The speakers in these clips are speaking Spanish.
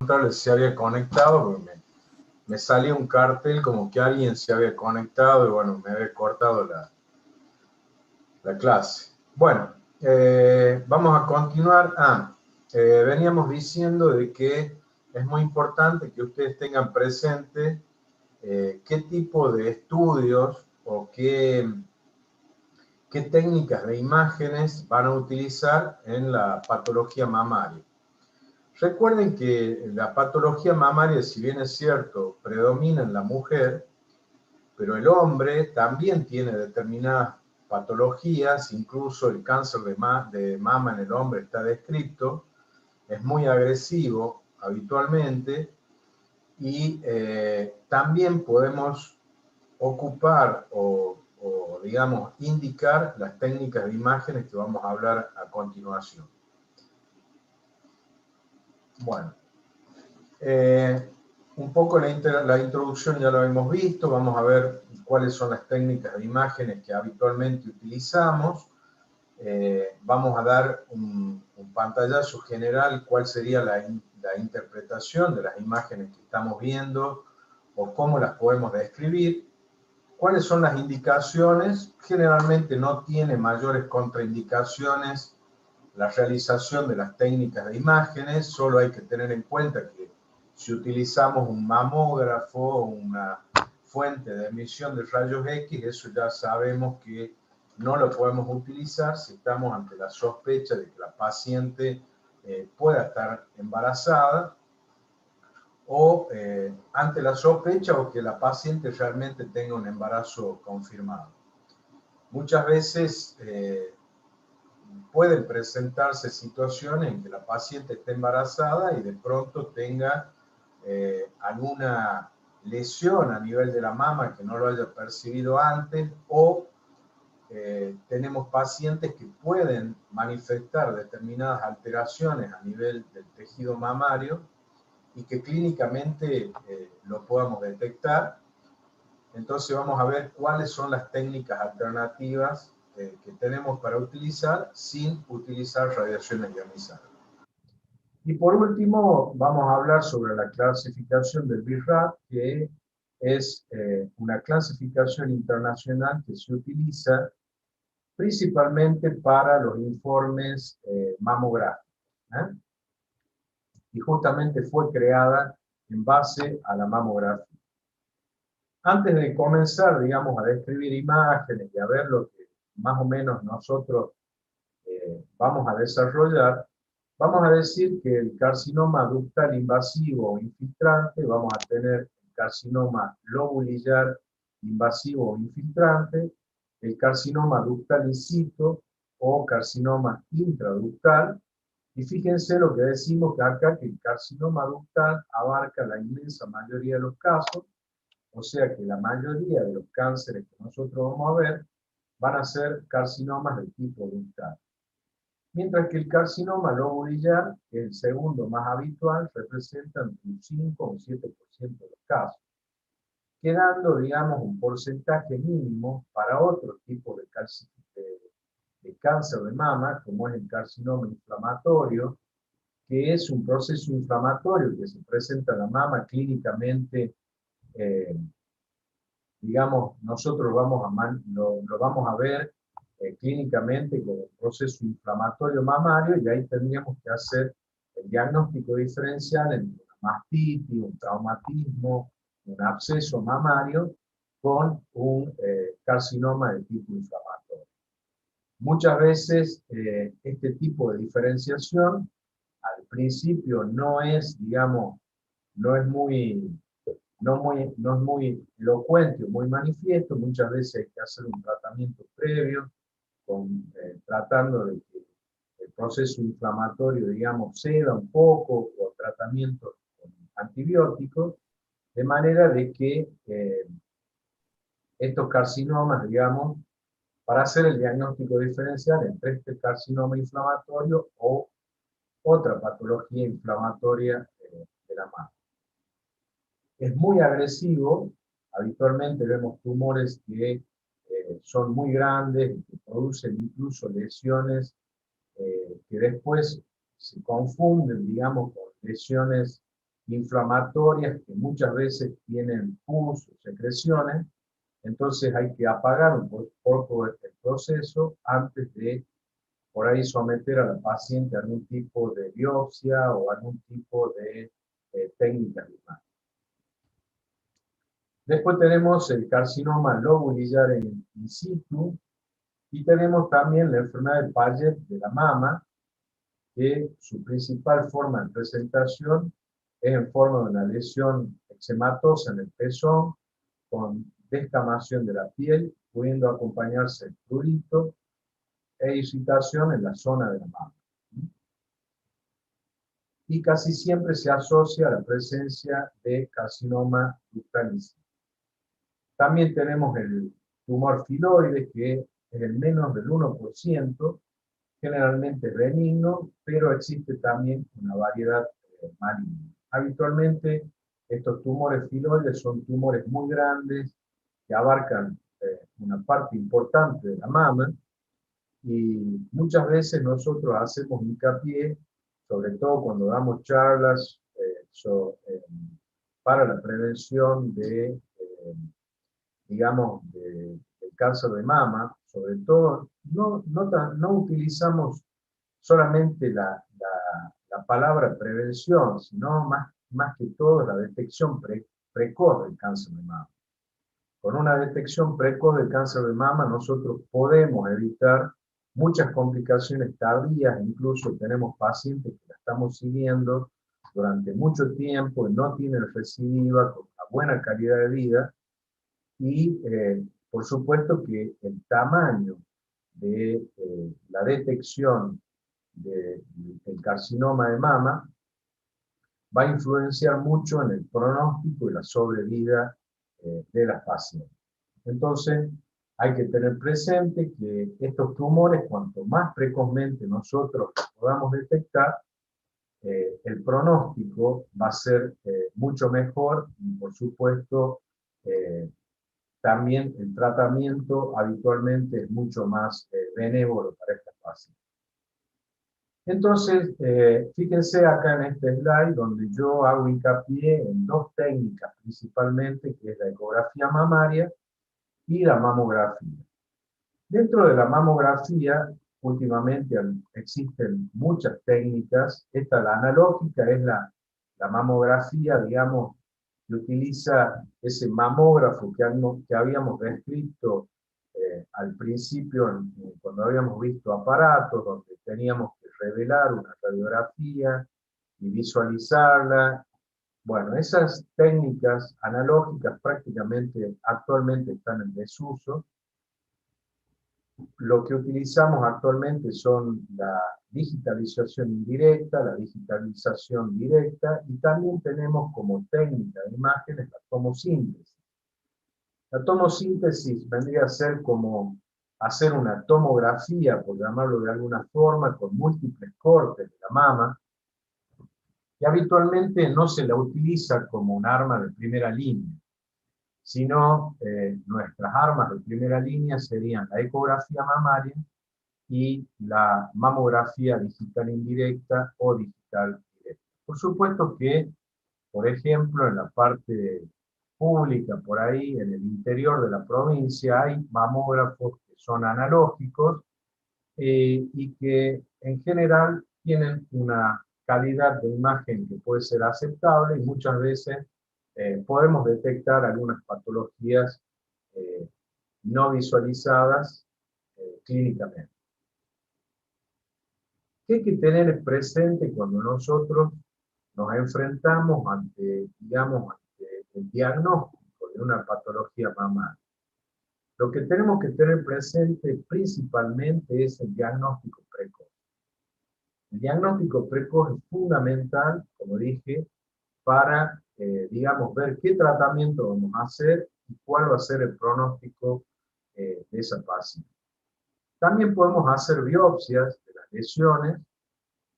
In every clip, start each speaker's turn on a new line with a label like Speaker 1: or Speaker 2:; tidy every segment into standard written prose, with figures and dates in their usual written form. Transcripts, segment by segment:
Speaker 1: preguntarle si se había conectado, porque me salía un cartel como que alguien se había conectado y bueno, me había cortado la clase. Bueno, vamos a continuar. Veníamos diciendo de que es muy importante que ustedes tengan presente qué tipo de estudios o qué técnicas de imágenes van a utilizar en la patología mamaria. Recuerden que la patología mamaria, si bien es cierto, predomina en la mujer, pero el hombre también tiene determinadas patologías, incluso el cáncer de mama en el hombre está descrito, es muy agresivo habitualmente, y también podemos ocupar o, digamos, indicar las técnicas de imágenes que vamos a hablar a continuación. Bueno, un poco la introducción ya lo hemos visto, vamos a ver cuáles son las técnicas de imágenes que habitualmente utilizamos. Vamos a dar un pantallazo general, cuál sería la interpretación de las imágenes que estamos viendo o cómo las podemos describir. ¿Cuáles son las indicaciones? Generalmente no tiene mayores contraindicaciones la realización de las técnicas de imágenes, solo hay que tener en cuenta que si utilizamos un mamógrafo o una fuente de emisión de rayos X, eso ya sabemos que no lo podemos utilizar si estamos ante la sospecha de que la paciente pueda estar embarazada o ante la sospecha o que la paciente realmente tenga un embarazo confirmado. Muchas veces pueden presentarse situaciones en que la paciente esté embarazada y de pronto tenga alguna lesión a nivel de la mama que no lo haya percibido antes, o tenemos pacientes que pueden manifestar determinadas alteraciones a nivel del tejido mamario y que clínicamente lo podamos detectar. Entonces vamos a ver cuáles son las técnicas alternativas que tenemos para utilizar sin utilizar radiaciones ionizantes. Y por último, vamos a hablar sobre la clasificación del BIRAT, que es una clasificación internacional que se utiliza principalmente para los informes mamográficos. Y justamente fue creada en base a la mamografía. Antes de comenzar, digamos, a describir imágenes y a ver lo que más o menos nosotros vamos a desarrollar, vamos a decir que el carcinoma ductal invasivo o infiltrante, vamos a tener el carcinoma lobulillar invasivo o infiltrante, el carcinoma ductal in situ o carcinoma intraductal, y fíjense lo que decimos que acá, que el carcinoma ductal abarca la inmensa mayoría de los casos, o sea que la mayoría de los cánceres que nosotros vamos a ver van a ser carcinomas del tipo ductal. Mientras que el carcinoma lobulillar, que es el segundo más habitual, representa entre un 5 o un 7% de los casos, quedando, digamos, un porcentaje mínimo para otro tipo de cáncer de mama, como es el carcinoma inflamatorio, que es un proceso inflamatorio que se presenta en la mama clínicamente. Digamos, nosotros lo vamos a ver clínicamente como un proceso inflamatorio mamario, y ahí tendríamos que hacer el diagnóstico diferencial entre una mastitis, un traumatismo, un absceso mamario con un carcinoma de tipo inflamatorio. Muchas veces este tipo de diferenciación al principio no es, digamos, no es muy elocuente o muy manifiesto. Muchas veces hay que hacer un tratamiento previo, tratando de que el proceso inflamatorio, digamos, ceda un poco, o tratamiento con antibióticos, de manera de que estos carcinomas, digamos, para hacer el diagnóstico diferencial entre este carcinoma inflamatorio o otra patología inflamatoria de la mama. Es muy agresivo, habitualmente vemos tumores que son muy grandes, que producen incluso lesiones que después se confunden, digamos, con lesiones inflamatorias que muchas veces tienen pus o secreciones, entonces hay que apagar un poco el proceso antes de por ahí someter a la paciente a algún tipo de biopsia o algún tipo de técnica de imagen. Después tenemos el carcinoma lobulillar in situ y tenemos también la enfermedad de Paget de la mama, que su principal forma de presentación es en forma de una lesión eczematosa en el pezón, con descamación de la piel, pudiendo acompañarse de prurito e irritación en la zona de la mama. Y casi siempre se asocia a la presencia de carcinoma ductal in situ. También tenemos el tumor filoide, que es el menos del 1%, generalmente benigno, pero existe también una variedad maligna. Habitualmente, estos tumores filoides son tumores muy grandes que abarcan una parte importante de la mama y muchas veces nosotros hacemos hincapié, sobre todo cuando damos charlas para la prevención de, digamos, del cáncer de mama, sobre todo, no utilizamos solamente la palabra prevención, sino más que todo la detección precoz del cáncer de mama. Con una detección precoz del cáncer de mama nosotros podemos evitar muchas complicaciones tardías, incluso tenemos pacientes que la estamos siguiendo durante mucho tiempo y no tienen recidiva, con una buena calidad de vida, y por supuesto que el tamaño de la detección del carcinoma de mama va a influenciar mucho en el pronóstico y la sobrevida de las pacientes. Entonces, hay que tener presente que estos tumores, cuanto más precozmente nosotros podamos detectar, el pronóstico va a ser mucho mejor y, por supuesto, también el tratamiento habitualmente es mucho más benévolo para estas pacientes. Entonces, fíjense acá en este slide donde yo hago hincapié en dos técnicas principalmente, que es la ecografía mamaria y la mamografía. Dentro de la mamografía, últimamente existen muchas técnicas. Esta, la analógica, es la mamografía, digamos, que utiliza ese mamógrafo que habíamos descrito al principio, cuando habíamos visto aparatos donde teníamos que revelar una radiografía y visualizarla. Bueno, esas técnicas analógicas prácticamente actualmente están en desuso. Lo que utilizamos actualmente son la digitalización indirecta, la digitalización directa, y también tenemos como técnica de imágenes la tomosíntesis. La tomosíntesis vendría a ser como hacer una tomografía, por llamarlo de alguna forma, con múltiples cortes de la mama, y habitualmente no se la utiliza como un arma de primera línea, sino nuestras armas de primera línea serían la ecografía mamaria y la mamografía digital indirecta o digital directa. Por supuesto que, por ejemplo, en la parte pública, por ahí, en el interior de la provincia, hay mamógrafos que son analógicos y que en general tienen una calidad de imagen que puede ser aceptable y muchas veces podemos detectar algunas patologías no visualizadas clínicamente. ¿Qué hay que tener presente cuando nosotros nos enfrentamos ante, digamos, ante el diagnóstico de una patología mamaria? Lo que tenemos que tener presente principalmente es el diagnóstico precoz. El diagnóstico precoz es fundamental, como dije, para, digamos, ver qué tratamiento vamos a hacer y cuál va a ser el pronóstico de esa paciente. También podemos hacer biopsias de las lesiones,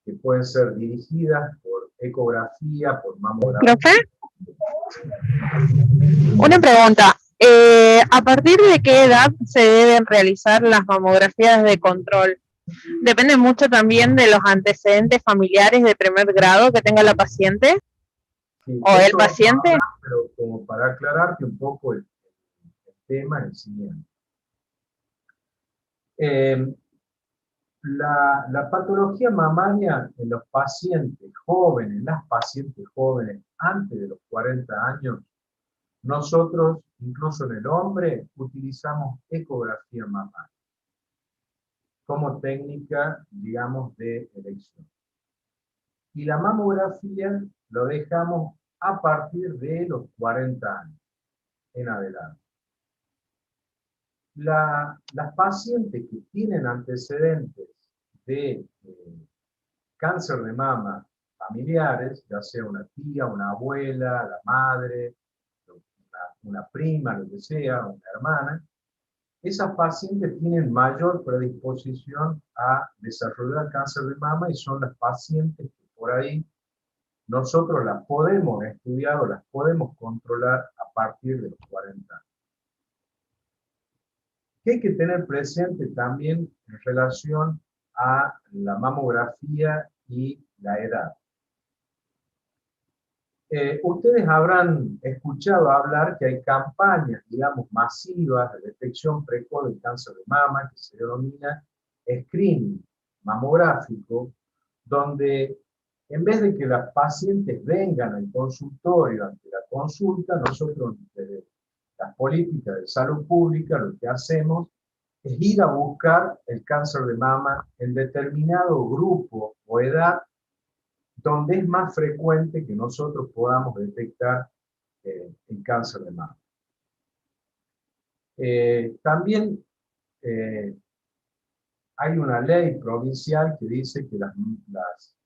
Speaker 1: que pueden ser dirigidas por ecografía, por mamografía.
Speaker 2: ¿Profe? Una pregunta. ¿A partir de qué edad se deben realizar las mamografías de control? Depende mucho también de los antecedentes familiares de primer grado que tenga la paciente.
Speaker 1: Sí,
Speaker 2: o
Speaker 1: de
Speaker 2: el
Speaker 1: eso vamos a
Speaker 2: paciente.
Speaker 1: hablar, pero como para aclararte un poco el tema es el siguiente. Eh, la patología mamaria en los pacientes jóvenes, las pacientes jóvenes antes de los 40 años, nosotros, incluso en el hombre, utilizamos ecografía mamaria como técnica, digamos, de elección. Y la mamografía lo dejamos a partir de los 40 años en adelante. Las pacientes que tienen antecedentes de cáncer de mama familiares, ya sea una tía, una abuela, la madre, una prima, lo que sea, una hermana, esas pacientes tienen mayor predisposición a desarrollar cáncer de mama y son las pacientes que por ahí nosotros las podemos estudiar o las podemos controlar a partir de los 40 años. ¿Qué hay que tener presente también en relación a la mamografía y la edad? Ustedes habrán escuchado hablar que hay campañas, digamos, masivas de detección precoz del cáncer de mama, que se denomina screening mamográfico, donde en vez de que las pacientes vengan al consultorio ante la consulta, nosotros desde las políticas de salud pública lo que hacemos es ir a buscar el cáncer de mama en determinado grupo o edad donde es más frecuente que nosotros podamos detectar el cáncer de mama. También hay una ley provincial que dice que las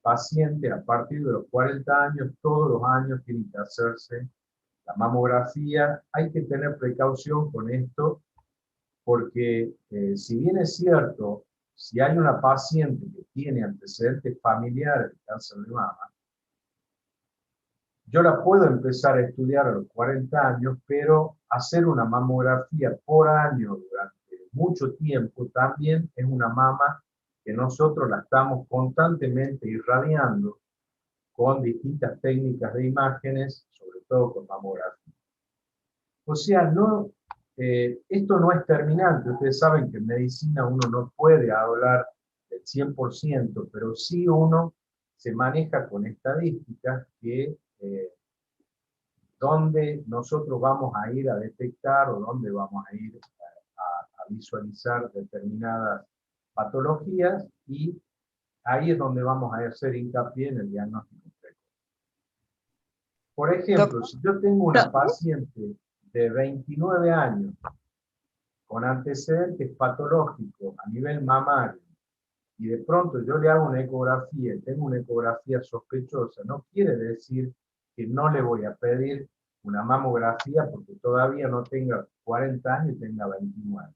Speaker 1: pacientes a partir de los 40 años, todos los años tienen que hacerse la mamografía. Hay que tener precaución con esto porque si bien es cierto, si hay una paciente que tiene antecedentes familiares de cáncer de mama, yo la puedo empezar a estudiar a los 40 años, pero hacer una mamografía por año durante mucho tiempo también es una mama que nosotros la estamos constantemente irradiando con distintas técnicas de imágenes, sobre todo con mamografía. O sea, no, esto no es terminante. Ustedes saben que en medicina uno no puede hablar del 100%, pero sí uno se maneja con estadísticas que dónde nosotros vamos a ir a detectar o dónde vamos a ir a visualizar determinadas patologías y ahí es donde vamos a hacer hincapié en el diagnóstico precoz. Por ejemplo, si yo tengo una paciente de 29 años con antecedentes patológicos a nivel mamario y de pronto yo le hago una ecografía y tengo una ecografía sospechosa, no quiere decir que no le voy a pedir una mamografía porque todavía no tenga 40 años y tenga 29.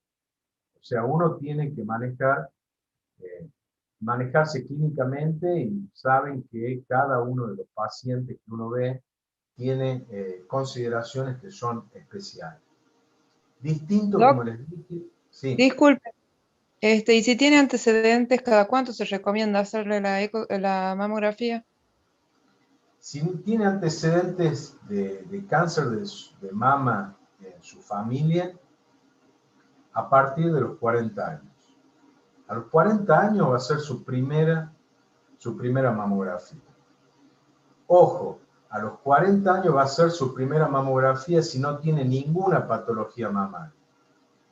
Speaker 1: O sea, uno tiene que manejarse clínicamente y saben que cada uno de los pacientes que uno ve tiene consideraciones que son especiales. Distinto, como les dije, sí.
Speaker 3: Disculpe, y si tiene antecedentes, ¿cada cuánto se recomienda hacerle la mamografía?
Speaker 1: Si tiene antecedentes de cáncer de mama en su familia, a partir de los 40 años. A los 40 años va a ser su primera mamografía. Ojo, a los 40 años va a ser su primera mamografía si no tiene ninguna patología mamaria.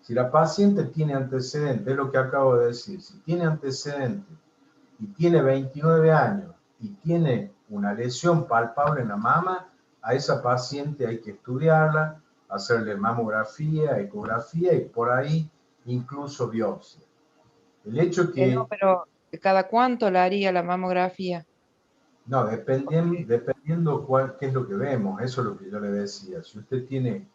Speaker 1: Si la paciente tiene antecedentes, es lo que acabo de decir, si tiene antecedentes y tiene 29 años y tiene una lesión palpable en la mama, a esa paciente hay que estudiarla, hacerle mamografía, ecografía y por ahí incluso biopsia. El hecho que...
Speaker 3: No, pero ¿cada cuánto la haría la mamografía?
Speaker 1: No, dependiendo qué es lo que vemos, eso es lo que yo le decía. Si usted tiene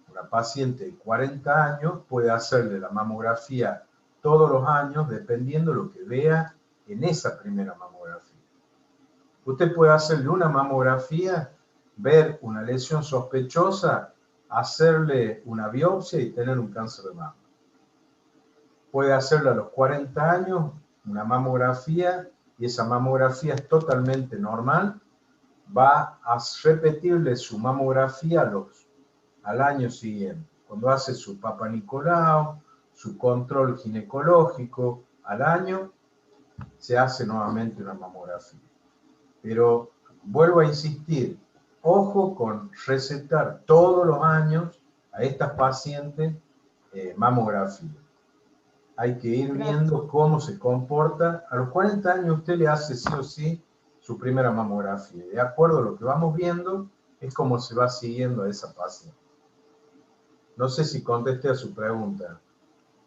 Speaker 1: una paciente de 40 años, puede hacerle la mamografía todos los años, dependiendo lo que vea en esa primera mamografía. Usted puede hacerle una mamografía, ver una lesión sospechosa, hacerle una biopsia y tener un cáncer de mama. Puede hacerle a los 40 años una mamografía y esa mamografía es totalmente normal, va a repetirle su mamografía al año siguiente. Cuando hace su Papa Nicolau, su control ginecológico al año, se hace nuevamente una mamografía. Pero vuelvo a insistir, ojo con recetar todos los años a estas pacientes mamografía. Hay que ir viendo cómo se comporta. A los 40 años usted le hace sí o sí su primera mamografía. De acuerdo a lo que vamos viendo, es como se va siguiendo a esa paciente. No sé si contesté a su pregunta.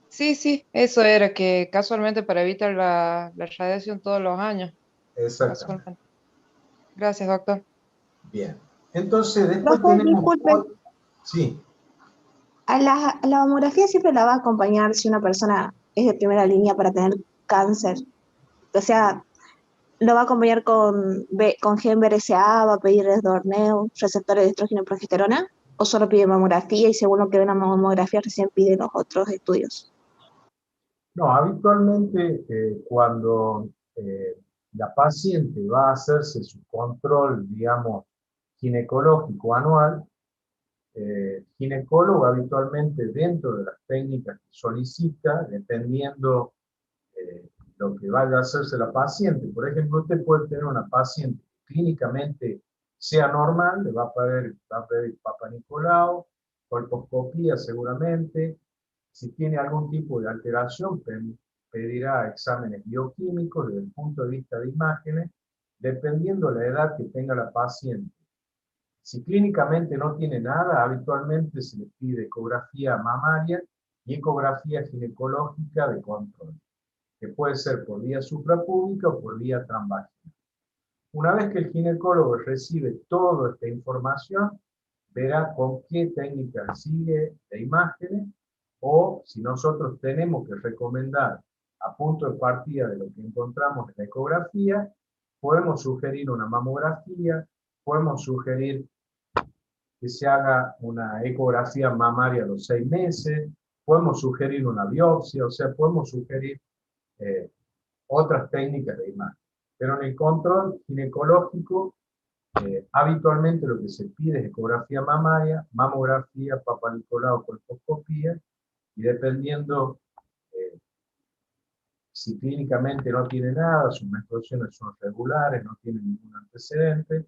Speaker 3: Sí, sí, eso era que casualmente para evitar la radiación todos los años.
Speaker 1: Exactamente.
Speaker 3: Casualmente. Gracias, doctor.
Speaker 1: Bien. Entonces, después
Speaker 4: Doctor,
Speaker 1: tenemos...
Speaker 4: disculpe,
Speaker 1: Sí,
Speaker 4: a la mamografía siempre la va a acompañar si una persona es de primera línea para tener cáncer. O sea, lo va a acompañar con gen BRCA, va a pedir Dorneo, receptores de estrógeno y progesterona, o solo pide mamografía y según lo que ve en la mamografía recién pide los otros estudios.
Speaker 1: no, habitualmente cuando la paciente va a hacerse su control, digamos, ginecológico anual, ginecólogo habitualmente dentro de las técnicas que solicita, dependiendo lo que vaya a hacerse la paciente. Por ejemplo, usted puede tener una paciente que clínicamente sea normal, le va a pedir Papa Nicolau, colposcopía seguramente. Si tiene algún tipo de alteración, pedirá exámenes bioquímicos desde el punto de vista de imágenes, dependiendo de la edad que tenga la paciente. Si clínicamente no tiene nada, habitualmente se le pide ecografía mamaria y ecografía ginecológica de control, que puede ser por vía suprapúbica o por vía transvaginal. Una vez que el ginecólogo recibe toda esta información, verá con qué técnica sigue de imágenes o si nosotros tenemos que recomendar a punto de partida de lo que encontramos en la ecografía, podemos sugerir una mamografía, podemos sugerir que se haga una ecografía mamaria a los 6 meses, podemos sugerir una biopsia, o sea, podemos sugerir otras técnicas de imagen. Pero en el control ginecológico, habitualmente lo que se pide es ecografía mamaria, mamografía, Papa Nicolau, colposcopía, y dependiendo si clínicamente no tiene nada, sus menstruaciones son regulares, no tiene ningún antecedente,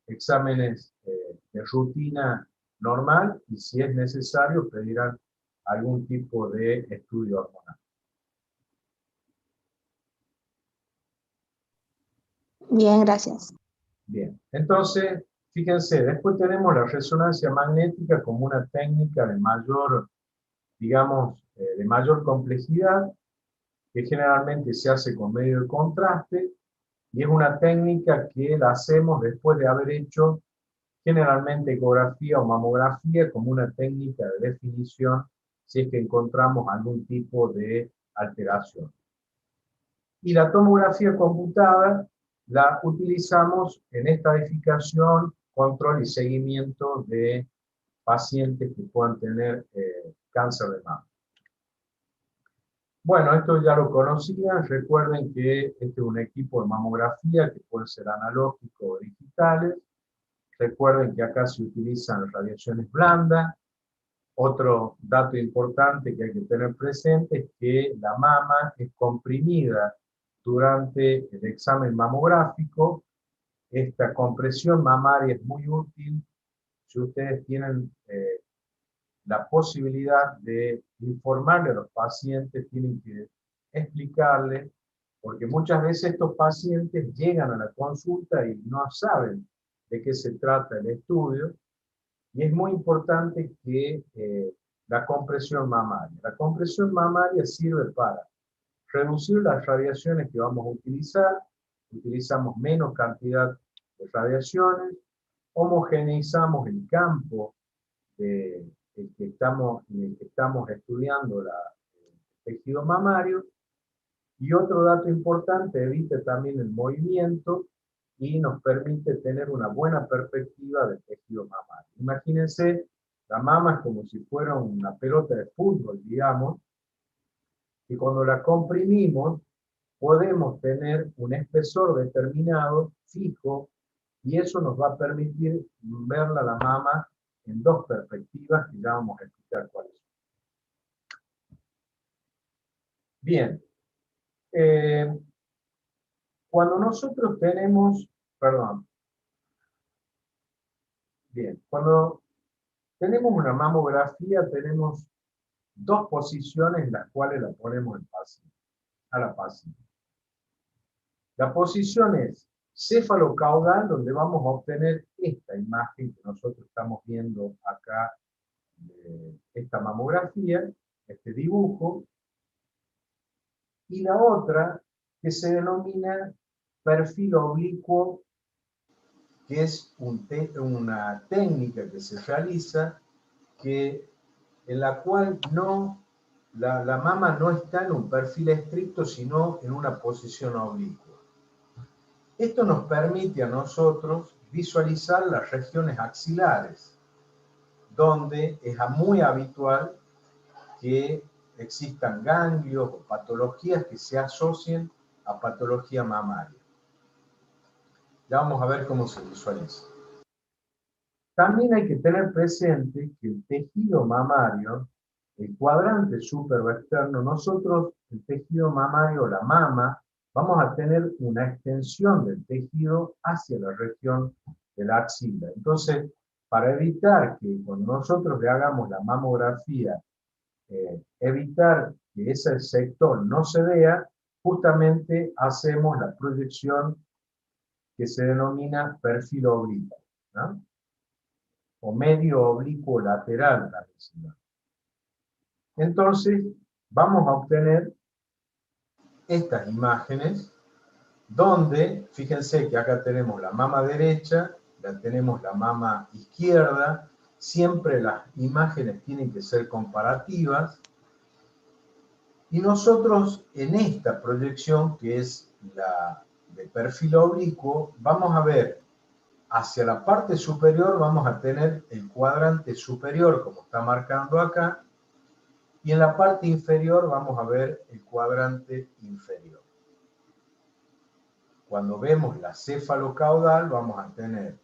Speaker 1: exámenes de rutina normal y si es necesario pedirán algún tipo de estudio hormonal.
Speaker 4: Bien, gracias.
Speaker 1: Bien, entonces, fíjense, después tenemos la resonancia magnética como una técnica de mayor, digamos, de mayor complejidad, que generalmente se hace con medio de contraste, y es una técnica que la hacemos después de haber hecho generalmente ecografía o mamografía como una técnica de definición si es que encontramos algún tipo de alteración. Y la tomografía computada la utilizamos en estadificación, control y seguimiento de pacientes que puedan tener cáncer de mama. Bueno, esto ya lo conocían. Recuerden que este es un equipo de mamografía que puede ser analógico o digitales. Recuerden que acá se utilizan radiaciones blandas. Otro dato importante que hay que tener presente es que la mama es comprimida durante el examen mamográfico. Esta compresión mamaria es muy útil si ustedes tienen la posibilidad de informarle a los pacientes, tienen que explicarle, porque muchas veces estos pacientes llegan a la consulta y no saben de qué se trata el estudio, y es muy importante que la compresión mamaria sirve para reducir las radiaciones que vamos a utilizar, utilizamos menos cantidad de radiaciones, homogeneizamos el campo en el que estamos estudiando el tejido mamario, y otro dato importante, evita también el movimiento y nos permite tener una buena perspectiva del tejido mamario. Imagínense, la mama es como si fuera una pelota de fútbol, digamos, y cuando la comprimimos, podemos tener un espesor determinado, fijo, y eso nos va a permitir verla la mama en dos perspectivas que ya vamos a explicar cuáles son. Bien, cuando nosotros tenemos, cuando tenemos una mamografía tenemos dos posiciones en las cuales la ponemos a la paciente. La posición es cefalocaudal, donde vamos a obtener esta imagen que nosotros estamos viendo acá, de esta mamografía, este dibujo, y la otra que se denomina perfil oblicuo, que es una técnica que se realiza en la cual la mama no está en un perfil estricto, sino en una posición oblicua. Esto nos permite a nosotros visualizar las regiones axilares, donde es muy habitual que existan ganglios o patologías que se asocien a patología mamaria. Ya vamos a ver cómo se visualiza. También hay que tener presente que el tejido mamario, el cuadrante súpero externo, nosotros, el tejido mamario, la mama, vamos a tener una extensión del tejido hacia la región de la axila. Entonces, para evitar que cuando nosotros le hagamos la mamografía, evitar que ese sector no se vea, justamente hacemos la proyección que se denomina perfil oblicuo, ¿no? O medio oblicuo lateral tradicional. Entonces, vamos a obtener estas imágenes donde, fíjense que acá tenemos la mama derecha, ya tenemos la mama izquierda, siempre las imágenes tienen que ser comparativas, y nosotros en esta proyección, que es la de perfil oblicuo, vamos a ver hacia la parte superior, vamos a tener el cuadrante superior, como está marcando acá, y en la parte inferior vamos a ver el cuadrante inferior. Cuando vemos la cefalocaudal, vamos a tener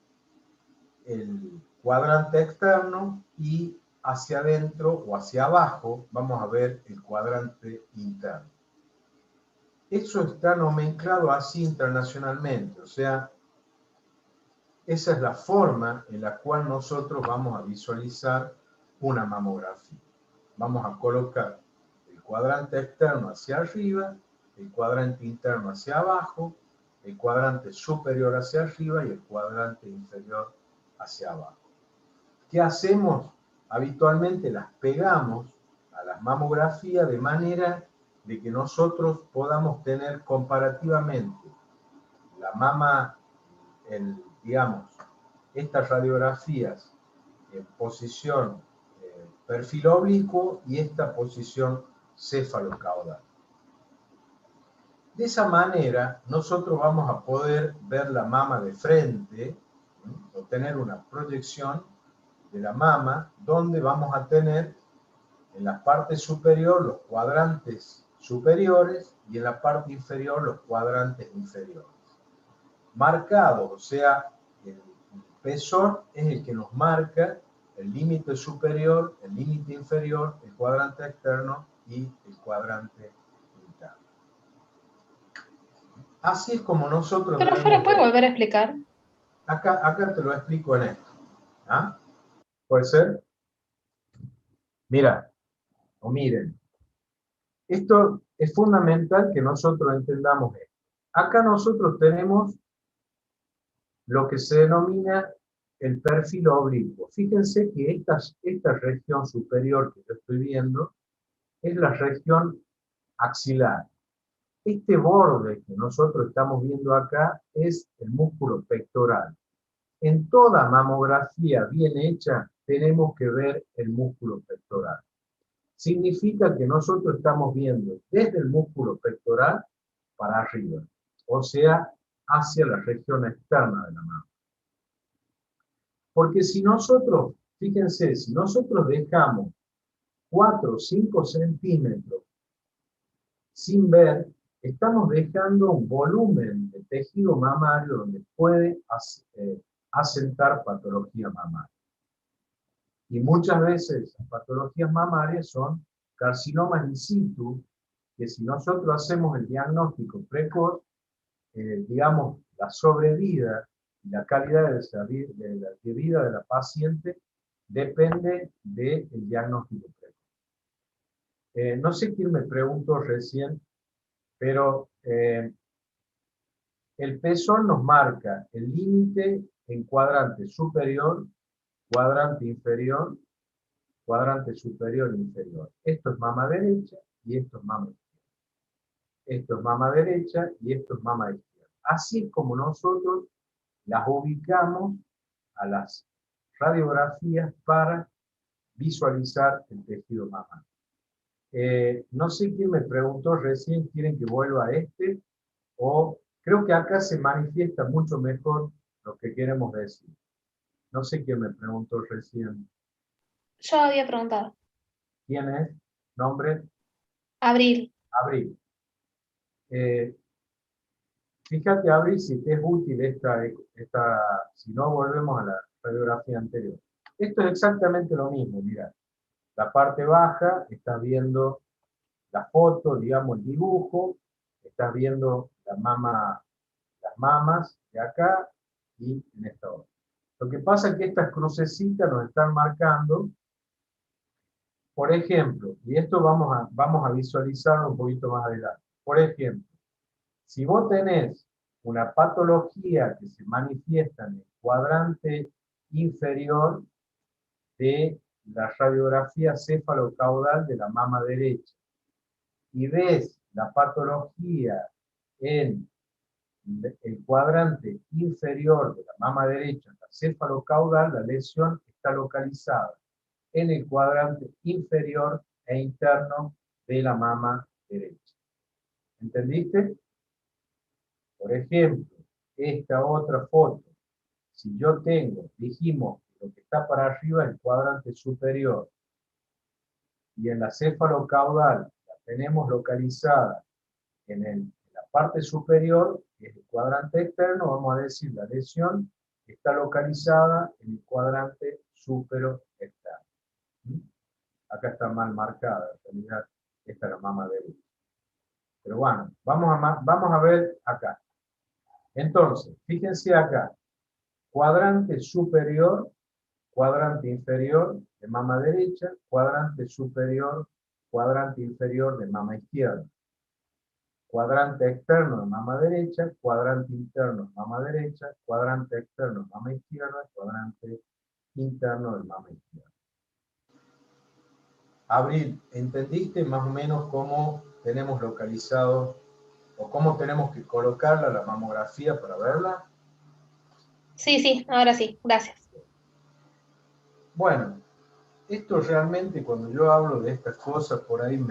Speaker 1: el cuadrante externo y hacia adentro o hacia abajo vamos a ver el cuadrante interno. Eso está nomenclado así internacionalmente, o sea, esa es la forma en la cual nosotros vamos a visualizar una mamografía. Vamos a colocar el cuadrante externo hacia arriba, el cuadrante interno hacia abajo, el cuadrante superior hacia arriba y el cuadrante inferior hacia abajo. ¿Qué hacemos? Habitualmente las pegamos a las mamografías de manera de que nosotros podamos tener comparativamente la mama, digamos, estas radiografías en posición perfil oblicuo y esta posición cefalocaudal. De esa manera, nosotros vamos a poder ver la mama de frente, o tener una proyección de la mama, donde vamos a tener en la parte superior los cuadrantes superiores y en la parte inferior los cuadrantes inferiores. Marcados, o sea, el pezón es el que nos marca el límite superior, el límite inferior, el cuadrante externo y el cuadrante interno. Así es como nosotros...
Speaker 5: Profesor, ¿puede volver a explicar?
Speaker 1: Acá te lo explico en esto. ¿Ah? ¿Puede ser? Mira, o miren. Esto es fundamental que nosotros entendamos esto. Acá nosotros tenemos lo que se denomina el perfil oblicuo. Fíjense que esta región superior que yo estoy viendo es la región axilar. Este borde que nosotros estamos viendo acá es el músculo pectoral. En toda mamografía bien hecha tenemos que ver el músculo pectoral. Significa que nosotros estamos viendo desde el músculo pectoral para arriba, o sea, hacia la región externa de la mama. Porque si nosotros, fíjense, si nosotros dejamos 4 o 5 centímetros sin ver, estamos dejando un volumen de tejido mamario donde puede asentar patología mamaria. Y muchas veces las patologías mamarias son carcinomas in situ, que si nosotros hacemos el diagnóstico precoz, digamos, la sobrevida y la calidad de vida de la paciente depende del diagnóstico precoz. No sé quién me preguntó recién, pero el pezón nos marca el límite en cuadrante superior, cuadrante inferior, cuadrante superior e inferior. Esto es mama derecha y esto es mama izquierda. Esto es mama derecha y esto es mama izquierda. Así es como nosotros las ubicamos a las radiografías para visualizar el tejido mamario. No sé quién me preguntó recién, ¿quieren que vuelva a este? O creo que acá se manifiesta mucho mejor lo que queremos decir. No sé quién me preguntó recién.
Speaker 5: Yo había preguntado.
Speaker 1: ¿Quién es? ¿Nombre?
Speaker 5: Abril.
Speaker 1: Abril. Fíjate, Abril, si te es útil si no volvemos a la radiografía anterior. Esto es exactamente lo mismo, mira. La parte baja, estás viendo la foto, digamos el dibujo, estás viendo las mamas de acá y en esta otra. Lo que pasa es que estas crucecitas nos están marcando, por ejemplo, y esto vamos a visualizarlo un poquito más adelante. Por ejemplo, si vos tenés una patología que se manifiesta en el cuadrante inferior de la radiografía cefalocaudal de la mama derecha, y ves la patología en el cuadrante inferior de la mama derecha, la cefalocaudal, la lesión está localizada en el cuadrante inferior e interno de la mama derecha. ¿Entendiste? Por ejemplo, esta otra foto, si yo dijimos que lo que está para arriba es el cuadrante superior, y en la cefalocaudal la tenemos localizada en la parte superior, que es el cuadrante externo, vamos a decir la lesión está localizada en el cuadrante supero externo. Acá está mal marcada, en realidad esta es la mama derecha. Pero bueno, vamos a ver acá. Entonces, fíjense acá, cuadrante superior, cuadrante inferior de mama derecha, cuadrante superior, cuadrante inferior de mama izquierda. Cuadrante externo de mama derecha, cuadrante interno de mama derecha, cuadrante externo de mama izquierda, cuadrante interno de mama izquierda. Abril, ¿entendiste más o menos cómo tenemos localizado o cómo tenemos que colocarla la mamografía para verla?
Speaker 5: Sí, ahora sí, gracias.
Speaker 1: Bueno, esto realmente cuando yo hablo de estas cosas por ahí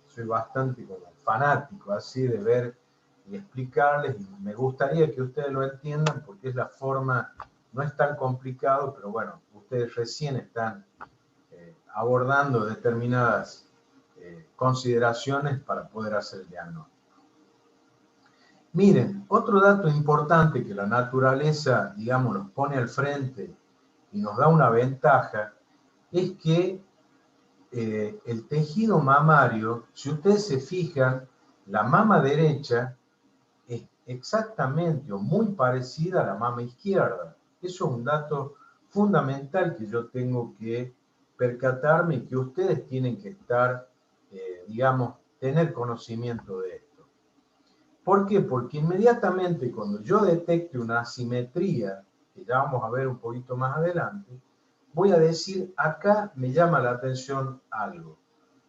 Speaker 1: soy bastante como fanático así de ver y explicarles, y me gustaría que ustedes lo entiendan porque es la forma, no es tan complicado, pero bueno, ustedes recién están abordando determinadas consideraciones para poder hacer el diagnóstico. Miren, otro dato importante que la naturaleza, digamos, nos pone al frente y nos da una ventaja, es que el tejido mamario, si ustedes se fijan, la mama derecha es exactamente o muy parecida a la mama izquierda. Eso es un dato fundamental que yo tengo que percatarme y que ustedes tienen que estar, digamos, tener conocimiento de esto. ¿Por qué? Porque inmediatamente cuando yo detecte una asimetría, que ya vamos a ver un poquito más adelante, voy a decir, acá me llama la atención algo.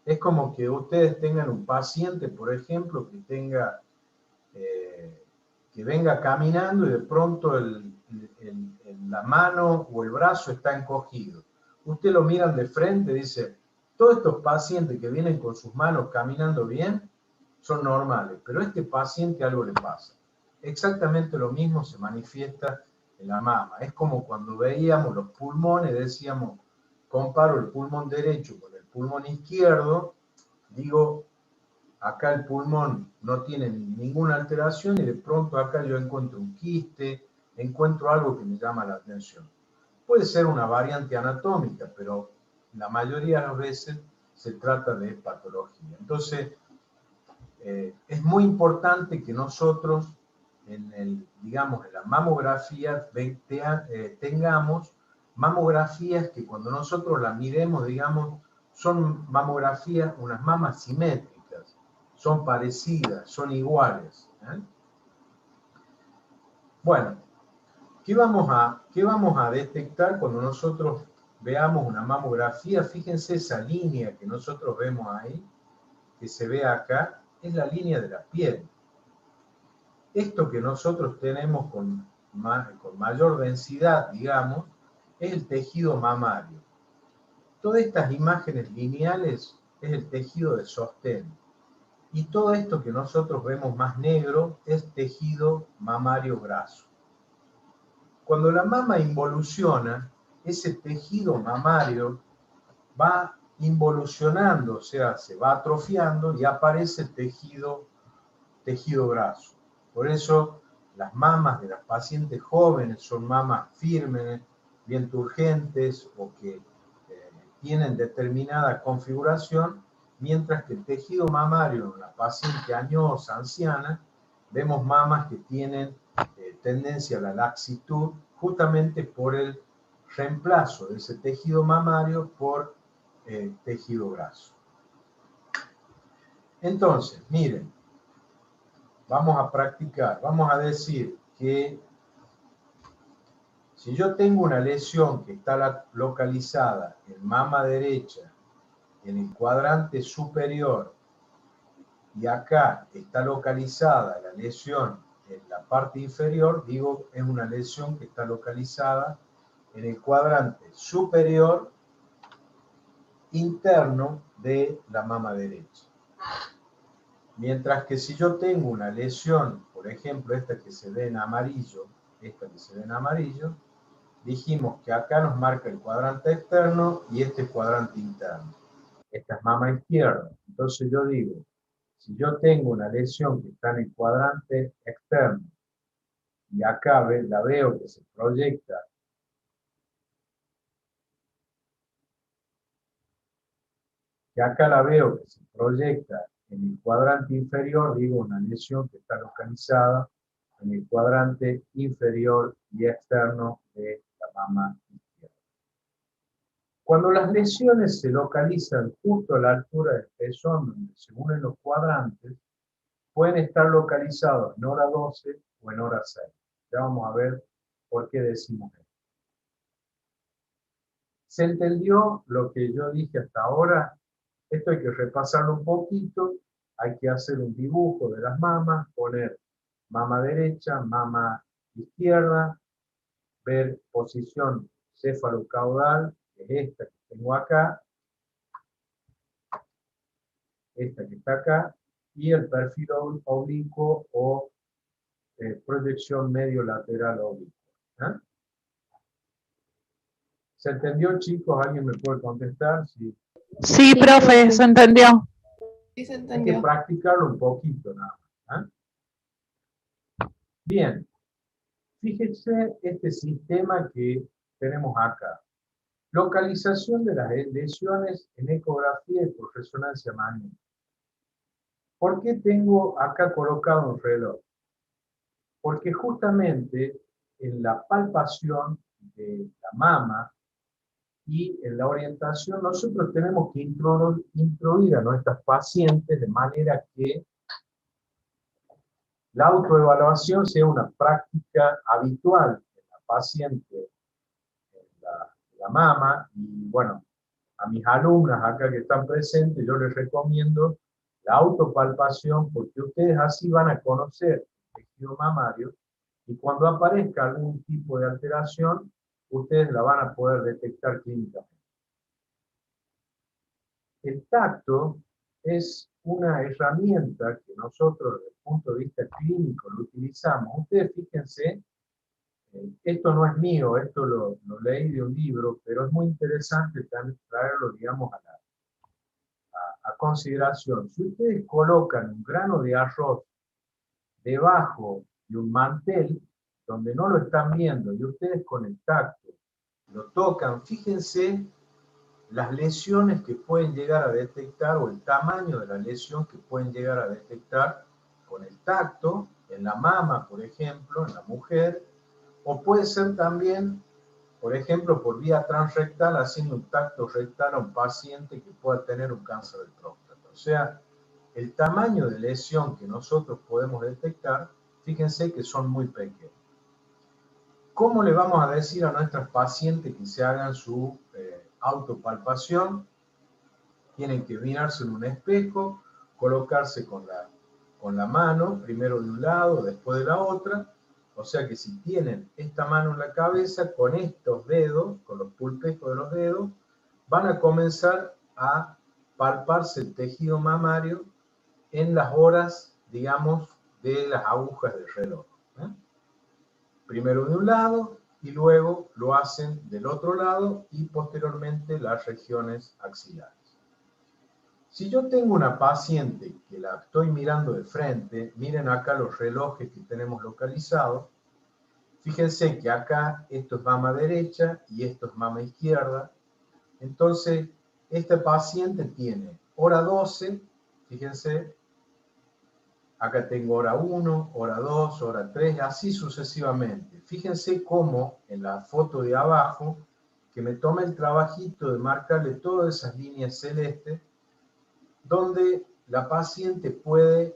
Speaker 1: Es como que ustedes tengan un paciente, por ejemplo, que venga caminando y de pronto la mano o el brazo está encogido. Usted lo miran de frente y dice, todos estos pacientes que vienen con sus manos caminando bien son normales, pero a este paciente algo le pasa. Exactamente lo mismo se manifiesta en la mama. Es como cuando veíamos los pulmones, decíamos, comparo el pulmón derecho con el pulmón izquierdo, digo, acá el pulmón no tiene ninguna alteración y de pronto acá yo encuentro un quiste, encuentro algo que me llama la atención. Puede ser una variante anatómica, pero la mayoría de las veces se trata de patología. Entonces, es muy importante que nosotros, digamos, en la mamografía, tengamos mamografías que cuando nosotros las miremos, digamos, son mamografías, unas mamas simétricas, son parecidas, son iguales. Bueno, ¿qué vamos a detectar cuando nosotros veamos una mamografía? Fíjense esa línea que nosotros vemos ahí, que se ve acá, es la línea de la piel. Esto que nosotros tenemos con mayor densidad, digamos, es el tejido mamario. Todas estas imágenes lineales es el tejido de sostén. Y todo esto que nosotros vemos más negro es tejido mamario graso. Cuando la mama involuciona, ese tejido mamario va involucionando, o sea, se va atrofiando y aparece tejido graso. Por eso las mamas de las pacientes jóvenes son mamas firmes, bien turgentes o que tienen determinada configuración, mientras que el tejido mamario en la paciente añosa, anciana, vemos mamas que tienen tendencia a la laxitud justamente por el reemplazo de ese tejido mamario por tejido graso. Entonces, miren, vamos a practicar, vamos a decir que si yo tengo una lesión que está localizada en mama derecha, en el cuadrante superior, y acá está localizada la lesión en la parte inferior, digo, es una lesión que está localizada en el cuadrante superior interno de la mama derecha. Mientras que si yo tengo una lesión, por ejemplo, esta que se ve en amarillo, dijimos que acá nos marca el cuadrante externo y este cuadrante interno. Esta es mama izquierda. Entonces yo digo, si yo tengo una lesión que está en el cuadrante externo y acá la veo que se proyecta en el cuadrante inferior, digo una lesión que está localizada en el cuadrante inferior y externo de la mama izquierda. Cuando las lesiones se localizan justo a la altura del pezón, donde se unen los cuadrantes, pueden estar localizados en hora 12 o en hora 6. Ya vamos a ver por qué decimos esto. ¿Se entendió lo que yo dije hasta ahora? Esto hay que repasarlo un poquito. Hay que hacer un dibujo de las mamas, poner mama derecha, mama izquierda, ver posición cefalocaudal, que es esta que tengo acá, esta que está acá, y el perfil oblicuo o proyección medio-lateral oblicua. ¿Se entendió, chicos? ¿Alguien me puede contestar? Sí.
Speaker 2: Sí, profe, se entendió.
Speaker 3: Sí, se
Speaker 1: Hay que
Speaker 3: entendió.
Speaker 1: practicarlo un poquito nada más. Bien, fíjense este sistema que tenemos acá. Localización de las lesiones en ecografía y por resonancia magnética. ¿Por qué tengo acá colocado un reloj? Porque justamente en la palpación de la mama y en la orientación nosotros tenemos que introducir a nuestras pacientes de manera que la autoevaluación sea una práctica habitual en la paciente, en la mama, y bueno, a mis alumnas acá que están presentes, yo les recomiendo la autopalpación porque ustedes así van a conocer el tejido mamario y cuando aparezca algún tipo de alteración, ustedes la van a poder detectar clínicamente. El tacto es una herramienta que nosotros desde el punto de vista clínico lo utilizamos. Ustedes fíjense, esto no es mío, esto lo leí de un libro, pero es muy interesante también traerlo, digamos, a consideración, si ustedes colocan un grano de arroz debajo de un mantel, donde no lo están viendo, y ustedes con el tacto lo tocan, fíjense las lesiones que pueden llegar a detectar o el tamaño de la lesión que pueden llegar a detectar con el tacto, en la mama, por ejemplo, en la mujer, o puede ser también, por ejemplo, por vía transrectal, haciendo un tacto rectal a un paciente que pueda tener un cáncer de próstata. O sea, el tamaño de lesión que nosotros podemos detectar, fíjense que son muy pequeños. ¿Cómo le vamos a decir a nuestras pacientes que se hagan su autopalpación? Tienen que mirarse en un espejo, colocarse con la mano, primero de un lado, después de la otra. O sea que si tienen esta mano en la cabeza, con estos dedos, con los pulpejos de los dedos, van a comenzar a palparse el tejido mamario en las horas, digamos, de las agujas del reloj. Primero de un lado y luego lo hacen del otro lado y posteriormente las regiones axilares. Si yo tengo una paciente que la estoy mirando de frente, miren acá los relojes que tenemos localizados, fíjense que acá esto es mama derecha y esto es mama izquierda. Entonces, este paciente tiene hora 12, fíjense, acá tengo hora 1, hora 2, hora 3, así sucesivamente. Fíjense cómo en la foto de abajo, que me toma el trabajito de marcarle todas esas líneas celestes, donde la paciente puede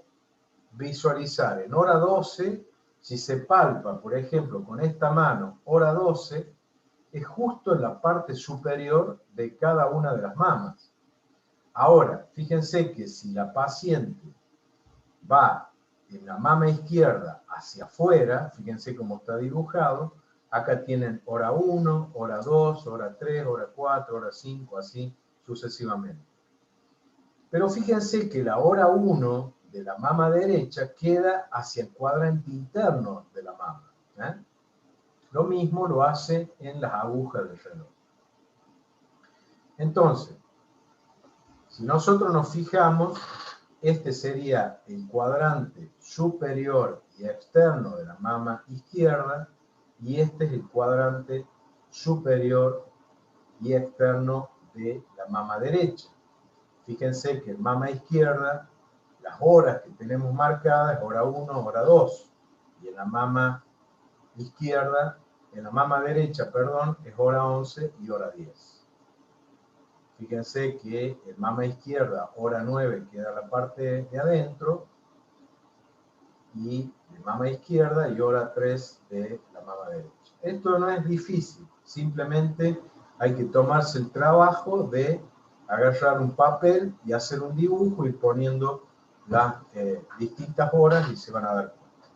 Speaker 1: visualizar en hora 12, si se palpa, por ejemplo, con esta mano, hora 12, es justo en la parte superior de cada una de las mamas. Ahora, fíjense que si la paciente va en la mama izquierda hacia afuera, fíjense cómo está dibujado, acá tienen hora 1, hora 2, hora 3, hora 4, hora 5, así sucesivamente. Pero fíjense que la hora 1 de la mama derecha queda hacia el cuadrante interno de la mama. Lo mismo lo hace en las agujas del reloj. Entonces, si nosotros nos fijamos, este sería el cuadrante superior y externo de la mama izquierda y este es el cuadrante superior y externo de la mama derecha. Fíjense que en mama izquierda, las horas que tenemos marcadas es hora 1, hora 2. Y en la mama izquierda, en la mama derecha, perdón, es hora 11 y hora 10. Fíjense que en mama izquierda, hora 9 queda la parte de adentro. Y de mama izquierda y hora 3 de la mama derecha. Esto no es difícil, simplemente hay que tomarse el trabajo de agarrar un papel y hacer un dibujo y poniendo las distintas horas y se van a dar cuenta.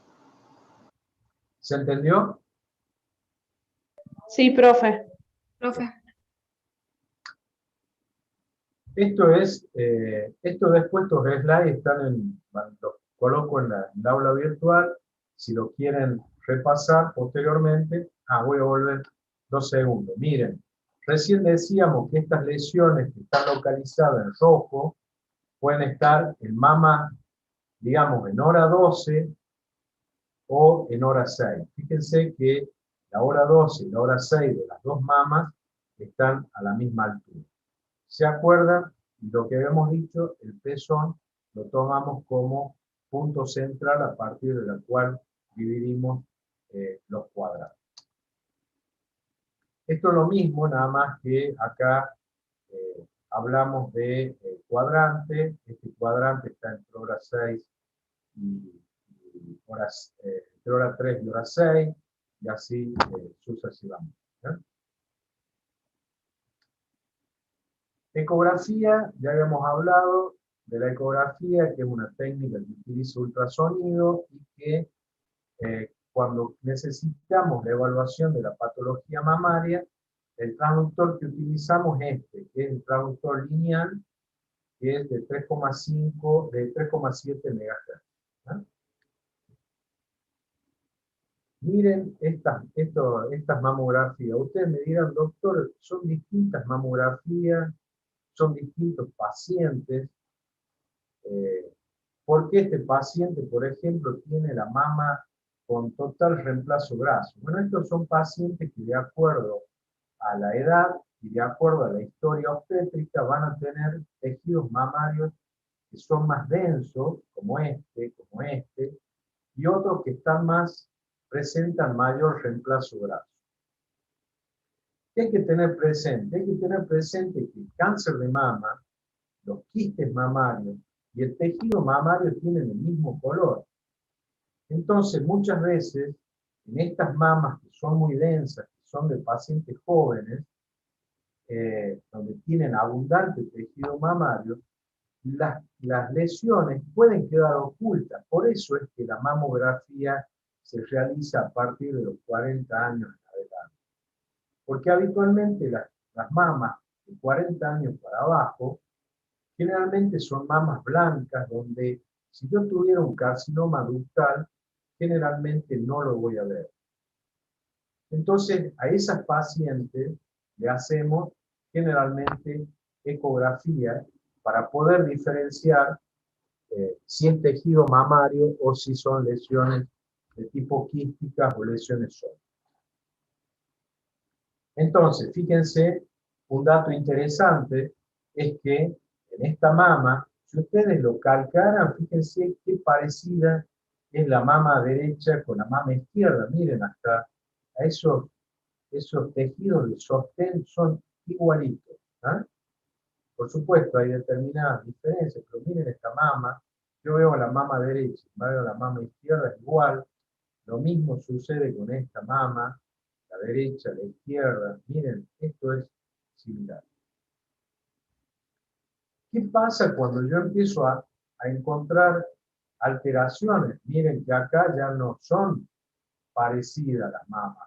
Speaker 1: ¿Se entendió?
Speaker 2: Sí, profe.
Speaker 5: Profe.
Speaker 1: Esto después, estos slides están los coloco en el aula virtual, si lo quieren repasar posteriormente. Voy a volver 2 segundos. Miren, recién decíamos que estas lesiones que están localizadas en rojo pueden estar en mama, digamos, en hora 12 o en hora 6. Fíjense que la hora 12 y la hora 6 de las dos mamas están a la misma altura. ¿Se acuerdan? Lo que habíamos dicho, el pezón lo tomamos como punto central a partir de la cual dividimos los cuadrados. Esto es lo mismo, nada más que acá hablamos de cuadrante. Este cuadrante está entre hora 6 y horas, entre hora 3 y hora 6, y así sucesivamente. Ecografía, ya habíamos hablado de la ecografía, que es una técnica que utiliza ultrasonido y que cuando necesitamos la evaluación de la patología mamaria, el transductor que utilizamos es que es el transductor lineal, que es de 3,5, de 3,7 MHz. Miren estas mamografías. Ustedes me dirán, doctor, son distintas mamografías, son distintos pacientes. ¿Por qué este paciente, por ejemplo, tiene la mama con total reemplazo graso? Bueno, estos son pacientes que de acuerdo a la edad y de acuerdo a la historia obstétrica van a tener tejidos mamarios que son más densos, como este, y otros que están presentan mayor reemplazo graso. ¿Qué hay que tener presente? Hay que tener presente que el cáncer de mama, los quistes mamarios y el tejido mamario tienen el mismo color. Entonces, muchas veces, en estas mamas que son muy densas, que son de pacientes jóvenes, donde tienen abundante tejido mamario, las lesiones pueden quedar ocultas. Por eso es que la mamografía se realiza a partir de los 40 años en adelante. Porque habitualmente las mamas de 40 años para abajo generalmente son mamas blancas, donde si yo tuviera un carcinoma ductal, generalmente no lo voy a ver. Entonces, a esas pacientes le hacemos generalmente ecografía para poder diferenciar si es tejido mamario o si son lesiones de tipo quísticas o lesiones sólidas. Entonces, fíjense, un dato interesante es que en esta mama, si ustedes lo calcaran, fíjense qué parecida es la mama derecha con la mama izquierda. Miren, hasta a esos tejidos de sostén son igualitos. ¿Ah? Por supuesto, hay determinadas diferencias, pero miren esta mama. Yo veo la mama derecha, veo la mama izquierda igual. Lo mismo sucede con esta mama, la derecha, la izquierda. Miren, esto es similar. ¿Qué pasa cuando yo empiezo a encontrar alteraciones? Miren que acá ya no son parecidas las mamas.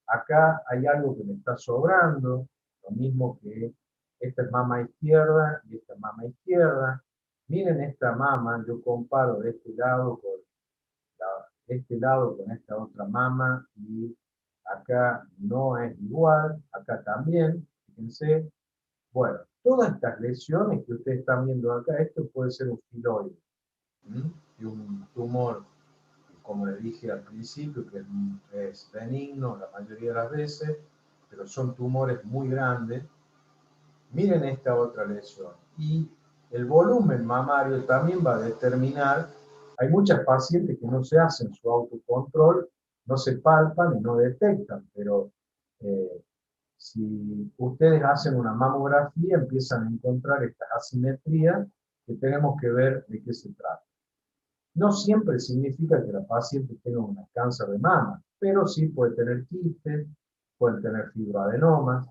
Speaker 1: Acá hay algo que me está sobrando, lo mismo que esta es mama izquierda y esta mama izquierda. Miren esta mama, yo comparo de este lado con esta otra mama y acá no es igual, acá también, fíjense. Bueno, todas estas lesiones que ustedes están viendo acá, esto puede ser un filoide, y un tumor, como les dije al principio, que es benigno la mayoría de las veces, pero son tumores muy grandes. Miren esta otra lesión. Y el volumen mamario también va a determinar. Hay muchas pacientes que no se hacen su autocontrol, no se palpan y no detectan, pero si ustedes hacen una mamografía, empiezan a encontrar estas asimetrías que tenemos que ver de qué se trata. No siempre significa que la paciente tenga un cáncer de mama, pero sí puede tener quistes, puede tener fibroadenomas.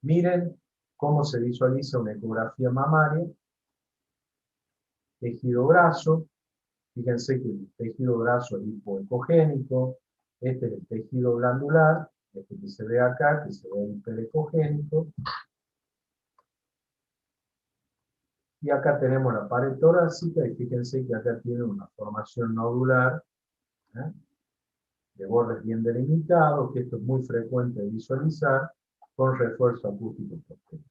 Speaker 1: Miren cómo se visualiza una ecografía mamaria. Tejido graso, fíjense que el tejido graso es hipoecogénico, este es el tejido glandular, este que se ve acá, que se ve hiperecogénico. Y acá tenemos la pared torácica, y fíjense que acá tiene una formación nodular, de bordes bien delimitados, que esto es muy frecuente de visualizar, con refuerzo acústico posterior.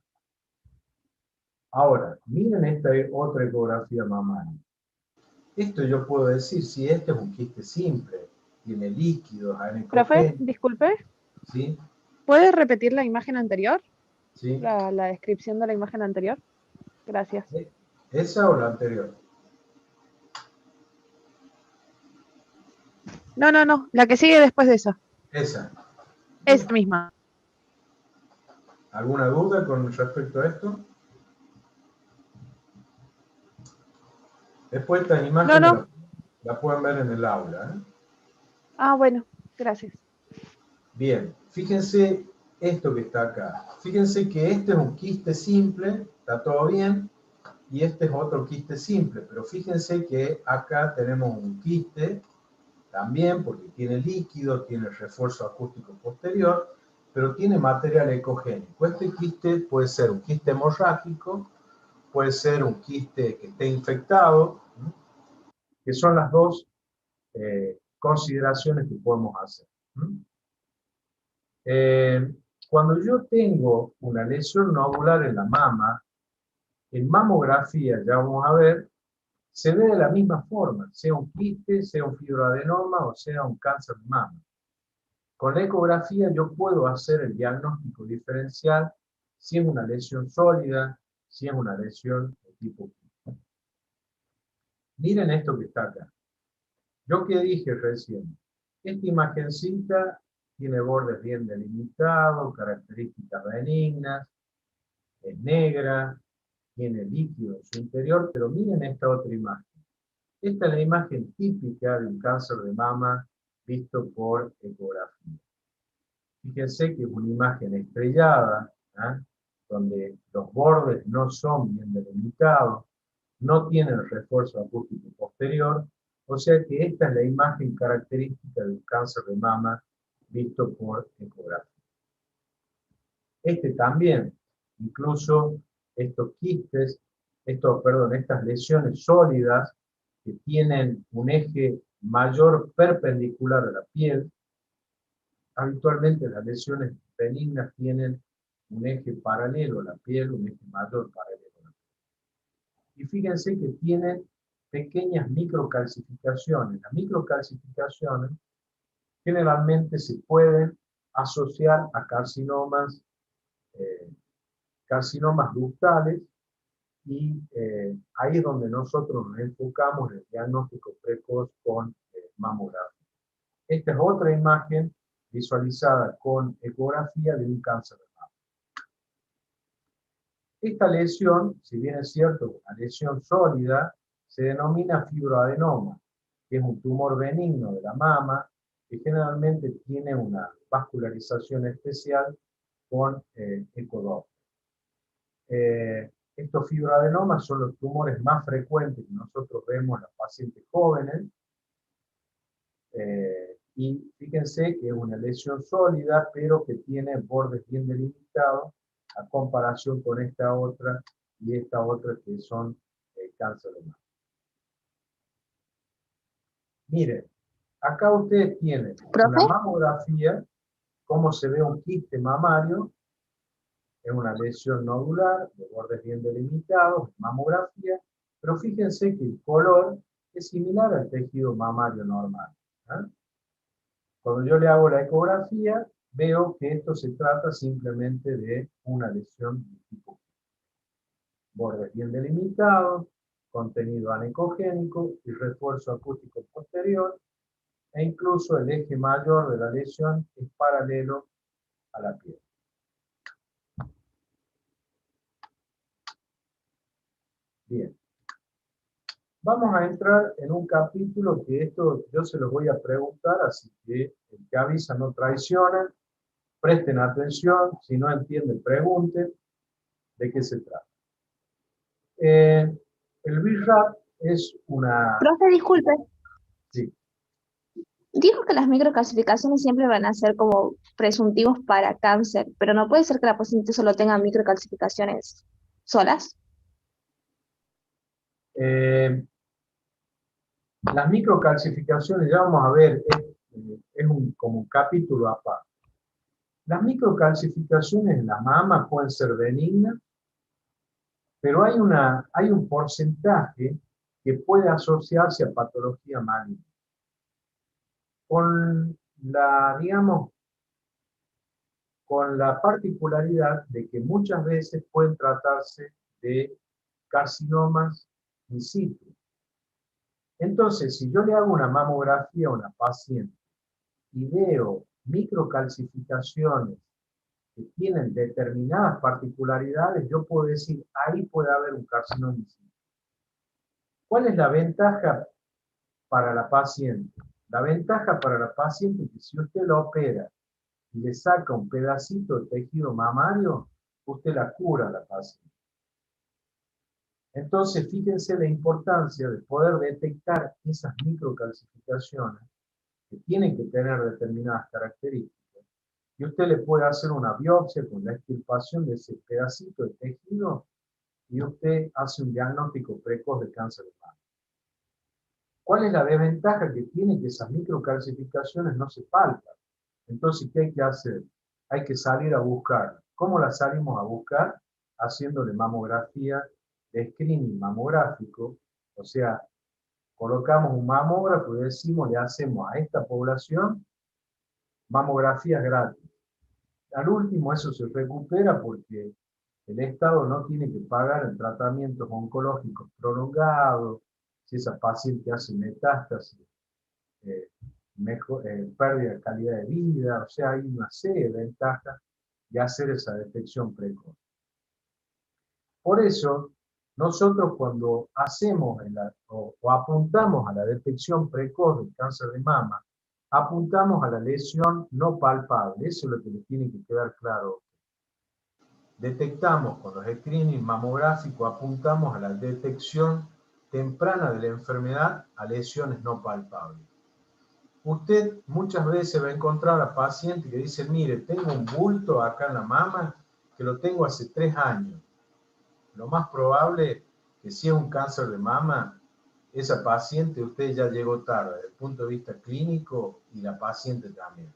Speaker 1: Ahora, miren esta otra ecografía mamaria. Esto yo puedo decir, si este es un quiste simple, tiene líquidos,
Speaker 2: Profe, disculpe.
Speaker 1: ¿Sí?
Speaker 2: ¿Puede repetir la imagen anterior?
Speaker 1: ¿Sí?
Speaker 2: La descripción de la imagen anterior. Gracias.
Speaker 1: ¿Esa o la anterior?
Speaker 2: No, la que sigue después de esa.
Speaker 1: Esa.
Speaker 2: Esa misma.
Speaker 1: ¿Alguna duda con respecto a esto? Después estas imágenes
Speaker 2: No.
Speaker 1: la pueden ver en el aula.
Speaker 2: Ah, bueno, gracias.
Speaker 1: Bien, fíjense esto que está acá. Fíjense que este es un quiste simple, está todo bien, y este es otro quiste simple, pero fíjense que acá tenemos un quiste también, porque tiene líquido, tiene refuerzo acústico posterior, pero tiene material ecogénico. Este quiste puede ser un quiste hemorrágico, puede ser un quiste que esté infectado, que son las dos consideraciones que podemos hacer. Cuando yo tengo una lesión nodular en la mama, en mamografía, ya vamos a ver, se ve de la misma forma, sea un quiste, sea un fibroadenoma o sea un cáncer de mama. Con la ecografía yo puedo hacer el diagnóstico diferencial si es una lesión sólida, si es una lesión de tipo quiste. Miren esto que está acá. Yo que dije recién, esta imagencita tiene bordes bien delimitados, características benignas, es negra, tiene líquido en su interior, pero miren esta otra imagen. Esta es la imagen típica de un cáncer de mama visto por ecografía. Fíjense que es una imagen estrellada, ¿eh? Donde los bordes no son bien delimitados, no tienen refuerzo acústico posterior, o sea que esta es la imagen característica de un cáncer de mama visto por ecografía. Este también, incluso estos quistes, estas lesiones sólidas que tienen un eje mayor perpendicular a la piel. Habitualmente las lesiones benignas tienen un eje paralelo a la piel, un eje mayor paralelo a la piel. Y fíjense que tienen pequeñas microcalcificaciones. Las microcalcificaciones generalmente se pueden asociar a carcinomas ductales, y ahí es donde nosotros nos enfocamos en el diagnóstico precoz con mamografía. Esta es otra imagen visualizada con ecografía de un cáncer de mama. Esta lesión, si bien es cierto, una lesión sólida, se denomina fibroadenoma, que es un tumor benigno de la mama, que generalmente tiene una vascularización especial con ecodoppler. Estos fibroadenomas son los tumores más frecuentes que nosotros vemos en los pacientes jóvenes. Y fíjense que es una lesión sólida, pero que tiene bordes bien delimitados a comparación con esta otra y esta otra que son cáncer de mama. Miren, acá ustedes tienen una
Speaker 4: ¿Profe?
Speaker 1: mamografía, cómo se ve un quiste mamario. Es una lesión nodular, de bordes bien delimitados, mamografía, pero fíjense que el color es similar al tejido mamario normal. ¿Eh? Cuando yo le hago la ecografía, veo que esto se trata simplemente de una lesión de tipo bordes bien delimitados, contenido anecogénico y refuerzo acústico posterior, e incluso el eje mayor de la lesión es paralelo a la piel. Bien. Vamos a entrar en un capítulo que esto yo se los voy a preguntar, así que el que avisa no traiciona. Presten atención, si no entienden, pregunten de qué se trata. El BIRAP es una...
Speaker 4: Profe, disculpe.
Speaker 1: Sí,
Speaker 4: Dijo que las microcalcificaciones siempre van a ser como presuntivos para cáncer, pero no puede ser que la paciente solo tenga microcalcificaciones solas.
Speaker 1: las microcalcificaciones, ya vamos a ver, es como un capítulo aparte. Las microcalcificaciones en la mama pueden ser benignas, pero hay un porcentaje que puede asociarse a patología maligna. Digamos, con la particularidad de que muchas veces pueden tratarse de carcinomas in situ. Entonces, si yo le hago una mamografía a una paciente y veo microcalcificaciones que tienen determinadas particularidades, yo puedo decir, ahí puede haber un carcinoma in situ. ¿Cuál es la ventaja para la paciente? La ventaja para la paciente es que si usted la opera y le saca un pedacito de tejido mamario, usted la cura a la paciente. Entonces, fíjense la importancia de poder detectar esas microcalcificaciones que tienen que tener determinadas características. Y usted le puede hacer una biopsia con la extirpación de ese pedacito de tejido y usted hace un diagnóstico precoz de cáncer de mama. ¿Cuál es la desventaja que tiene? Que esas microcalcificaciones no se palpan. Entonces, ¿qué hay que hacer? Hay que salir a buscar. ¿Cómo las salimos a buscar? Haciéndole mamografía de screening mamográfico, o sea, colocamos un mamógrafo y decimos, le hacemos a esta población mamografías gratis. Al último eso se recupera porque el Estado no tiene que pagar en tratamientos oncológicos prolongados, si esa paciente hace metástasis, pérdida de calidad de vida, o sea, hay una serie de ventajas de hacer esa detección precoz. Por eso, nosotros cuando hacemos o apuntamos a la detección precoz del cáncer de mama, apuntamos a la lesión no palpable, eso es lo que les tiene que quedar claro. Detectamos con los screening mamográficos, apuntamos a la detección temprana de la enfermedad a lesiones no palpables. Usted muchas veces va a encontrar a pacientes que dicen, mire, tengo un bulto acá en la mama que lo tengo hace 3 años. Lo más probable es que si es un cáncer de mama, esa paciente usted ya llegó tarde desde el punto de vista clínico y la paciente también.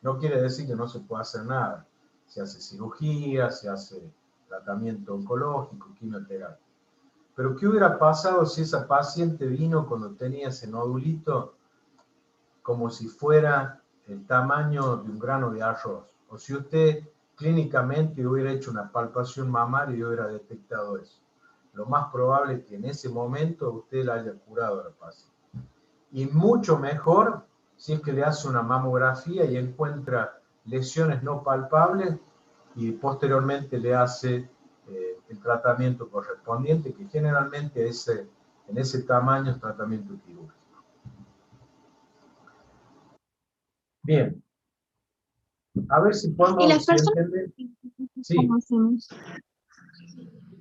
Speaker 1: No quiere decir que no se pueda hacer nada. Se hace cirugía, se hace tratamiento oncológico, quimioterapia. Pero ¿qué hubiera pasado si esa paciente vino cuando tenía ese nodulito como si fuera el tamaño de un grano de arroz? O si usted clínicamente hubiera hecho una palpación mamaria y hubiera detectado eso. Lo más probable es que en ese momento usted la haya curado a la paciente. Y mucho mejor si es que le hace una mamografía y encuentra lesiones no palpables y posteriormente le hace el tratamiento correspondiente, que generalmente en ese tamaño es tratamiento quirúrgico. Bien. A ver si podemos...
Speaker 4: ¿Y las personas
Speaker 1: entender? Sí.
Speaker 4: cómo hacemos?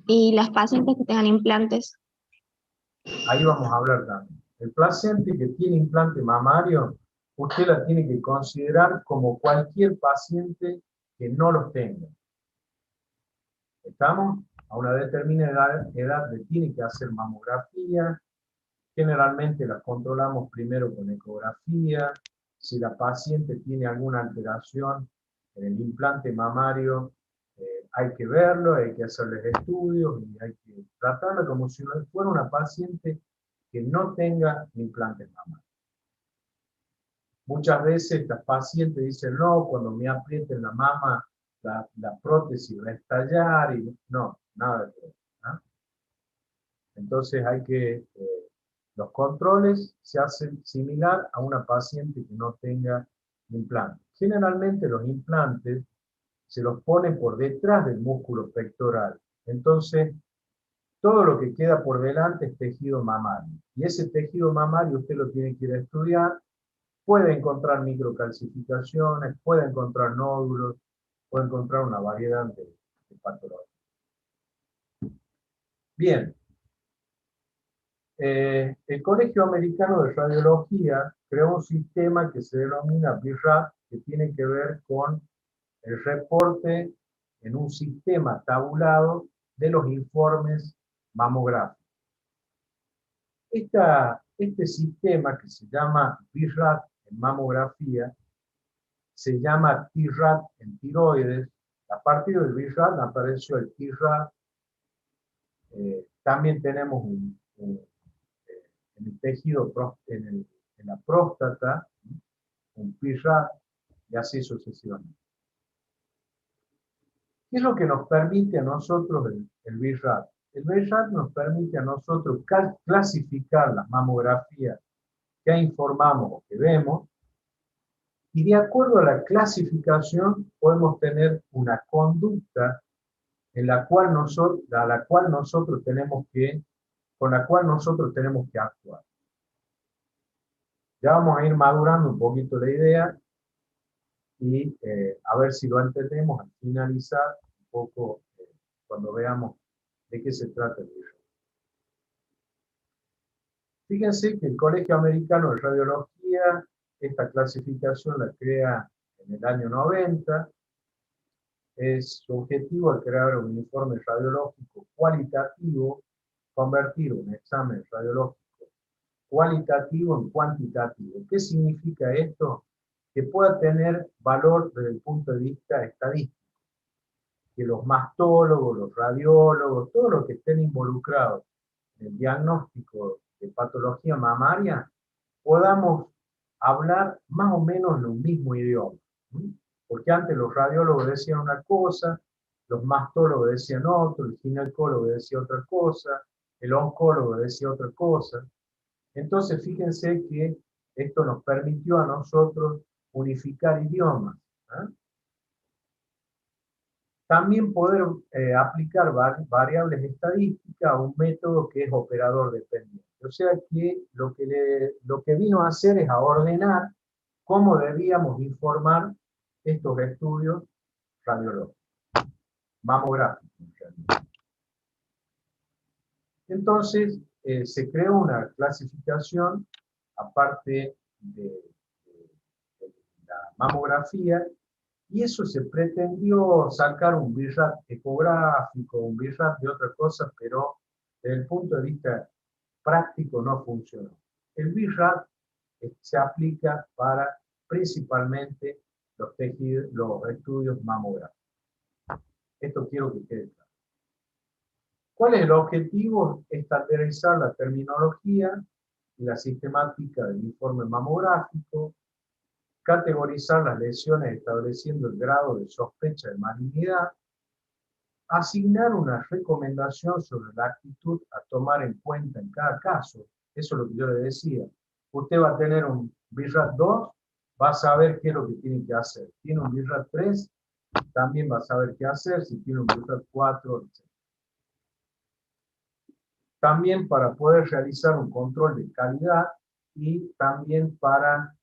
Speaker 4: ¿Y las pacientes que tengan implantes?
Speaker 1: Ahí vamos a hablar también. El paciente que tiene implante mamario, usted la tiene que considerar como cualquier paciente que no los tenga. ¿Estamos? A una determinada edad le tiene que hacer mamografía. Generalmente la controlamos primero con ecografía. Si la paciente tiene alguna alteración en el implante mamario, hay que verlo, hay que hacerles estudios y hay que tratarla como si fuera una paciente que no tenga implantes mamarios. Muchas veces las pacientes dicen, no, cuando me aprieten la mama, la prótesis va a estallar, y no, nada de eso, ¿no? Entonces hay que, los controles se hacen similar a una paciente que no tenga implantes. Generalmente los implantes se los ponen por detrás del músculo pectoral. Entonces, todo lo que queda por delante es tejido mamario. Y ese tejido mamario usted lo tiene que ir a estudiar. Puede encontrar microcalcificaciones, puede encontrar nódulos, puede encontrar una variedad de patologías. Bien. El Colegio Americano de Radiología creó un sistema que se denomina BIRAD, que tiene que ver con el reporte en un sistema tabulado de los informes mamográficos. Este sistema, que se llama BIRAD en mamografía, se llama TIRAD en tiroides. A partir del BIRAD apareció el TIRAD. También tenemos en el tejido, en la próstata, un PIRAD, y así sucesivamente. ¿Qué es lo que nos permite a nosotros el BIRAD? El BIRAD nos permite a nosotros clasificar las mamografías que informamos o que vemos, y de acuerdo a la clasificación podemos tener una conducta en la cual con la cual nosotros tenemos que actuar. Ya vamos a ir madurando un poquito la idea y a ver si lo entendemos al finalizar un poco cuando veamos de qué se trata el virus. Fíjense que el Colegio Americano de Radiología, esta clasificación la crea en el año 90. Su objetivo al crear un informe radiológico cualitativo, convertir un examen radiológico cualitativo en cuantitativo. ¿Qué significa esto? Que pueda tener valor desde el punto de vista estadístico. que los mastólogos, los radiólogos, todos los que estén involucrados en el diagnóstico de patología mamaria, podamos hablar más o menos el mismo idioma. Porque antes los radiólogos decían una cosa, los mastólogos decían otro, el ginecólogo decía otra cosa, el oncólogo decía otra cosa. Entonces fíjense que esto nos permitió a nosotros unificar idiomas. También poder aplicar variables estadísticas a un método que es operador dependiente. O sea que lo que vino a hacer es a ordenar cómo debíamos informar estos estudios radiológicos, mamográficos. Entonces, se creó una clasificación, aparte de la mamografía, y eso se pretendió sacar un BIRAT ecográfico, un BIRAT de otra cosa, pero desde el punto de vista práctico no funcionó. El BIRAT se aplica para principalmente los tejidos, los estudios mamográficos. Esto quiero que quede claro. ¿Cuál es el objetivo? Estandarizar la terminología y la sistemática del informe mamográfico, categorizar las lesiones estableciendo el grado de sospecha de malignidad, asignar una recomendación sobre la actitud a tomar en cuenta en cada caso. Eso es lo que yo le decía. Usted va a tener un BIRAT 2, va a saber qué es lo que tiene que hacer. Tiene un BIRAT 3, también va a saber qué hacer. Si tiene un BIRAT 4, etc. También para poder realizar un control de calidad y también para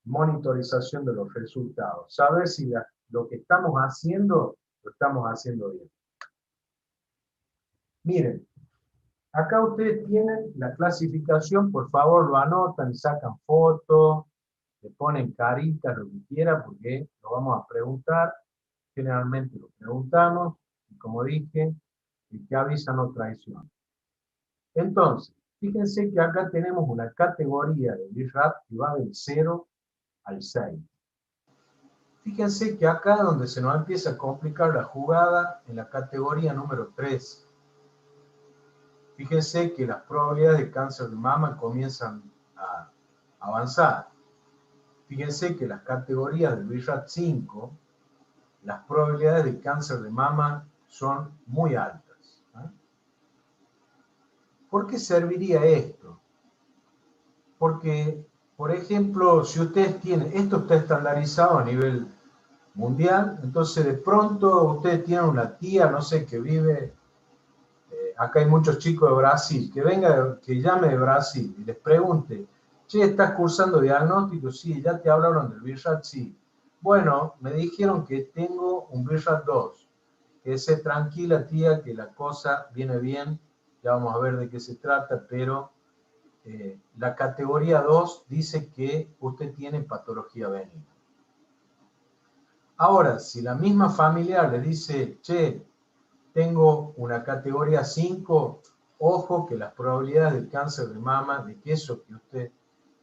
Speaker 1: monitorización de los resultados. Saber si lo que estamos haciendo, lo estamos haciendo bien. Miren, acá ustedes tienen la clasificación, por favor lo anotan, sacan fotos, le ponen caritas, lo que quieran, porque lo vamos a preguntar. Generalmente lo preguntamos, y como dije, el que avisa no traiciona. Entonces, fíjense que acá tenemos una categoría de BIRAT que va del 0 al 6. Fíjense que acá donde se nos empieza a complicar la jugada en la categoría número 3. Fíjense que las probabilidades de cáncer de mama comienzan a avanzar. Fíjense que las categorías del BIRAT 5, las probabilidades de cáncer de mama son muy altas. ¿Por qué serviría esto? Porque, por ejemplo, si ustedes tienen, esto está estandarizado a nivel mundial, entonces de pronto ustedes tienen una tía, no sé, que vive, acá hay muchos chicos de Brasil, que venga, que llame de Brasil y les pregunte, che, ¿estás cursando diagnóstico? Sí, ¿ya te hablaron del BIRAT? Sí. Bueno, me dijeron que tengo un BIRAT 2, que se tranquila tía, que la cosa viene bien, ya vamos a ver de qué se trata, pero la categoría 2 dice que usted tiene patología benigna. Ahora, si la misma familiar le dice, che, tengo una categoría 5, ojo que las probabilidades del cáncer de mama, de que eso que usted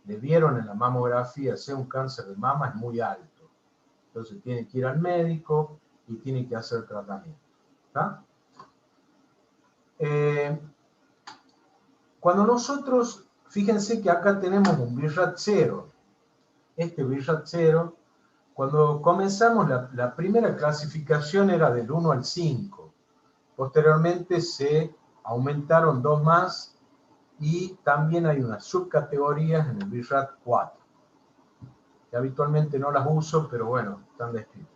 Speaker 1: le vieron en la mamografía sea un cáncer de mama, es muy alto. Entonces tiene que ir al médico y tiene que hacer tratamiento. ¿Está? Cuando nosotros, fíjense que acá tenemos un BIRAT 0. Este BIRAT 0, cuando comenzamos la primera clasificación era del 1 al 5. Posteriormente se aumentaron 2 más y también hay unas subcategorías en el BIRAT 4. Que habitualmente no las uso, pero bueno, están descritas.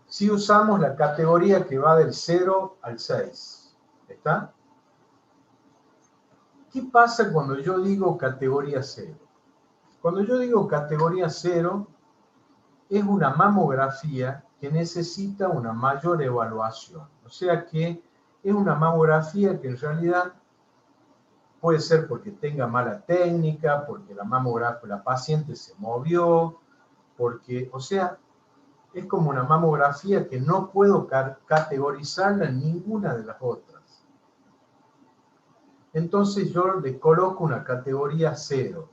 Speaker 1: Si usamos la categoría que va del 0 al 6. ¿Está? ¿Qué pasa cuando yo digo categoría 0? Cuando yo digo categoría 0, es una mamografía que necesita una mayor evaluación. O sea que es una mamografía que en realidad puede ser porque tenga mala técnica, porque la paciente se movió, porque, o sea, es como una mamografía que no puedo categorizarla en ninguna de las otras. Entonces yo le coloco una categoría 0.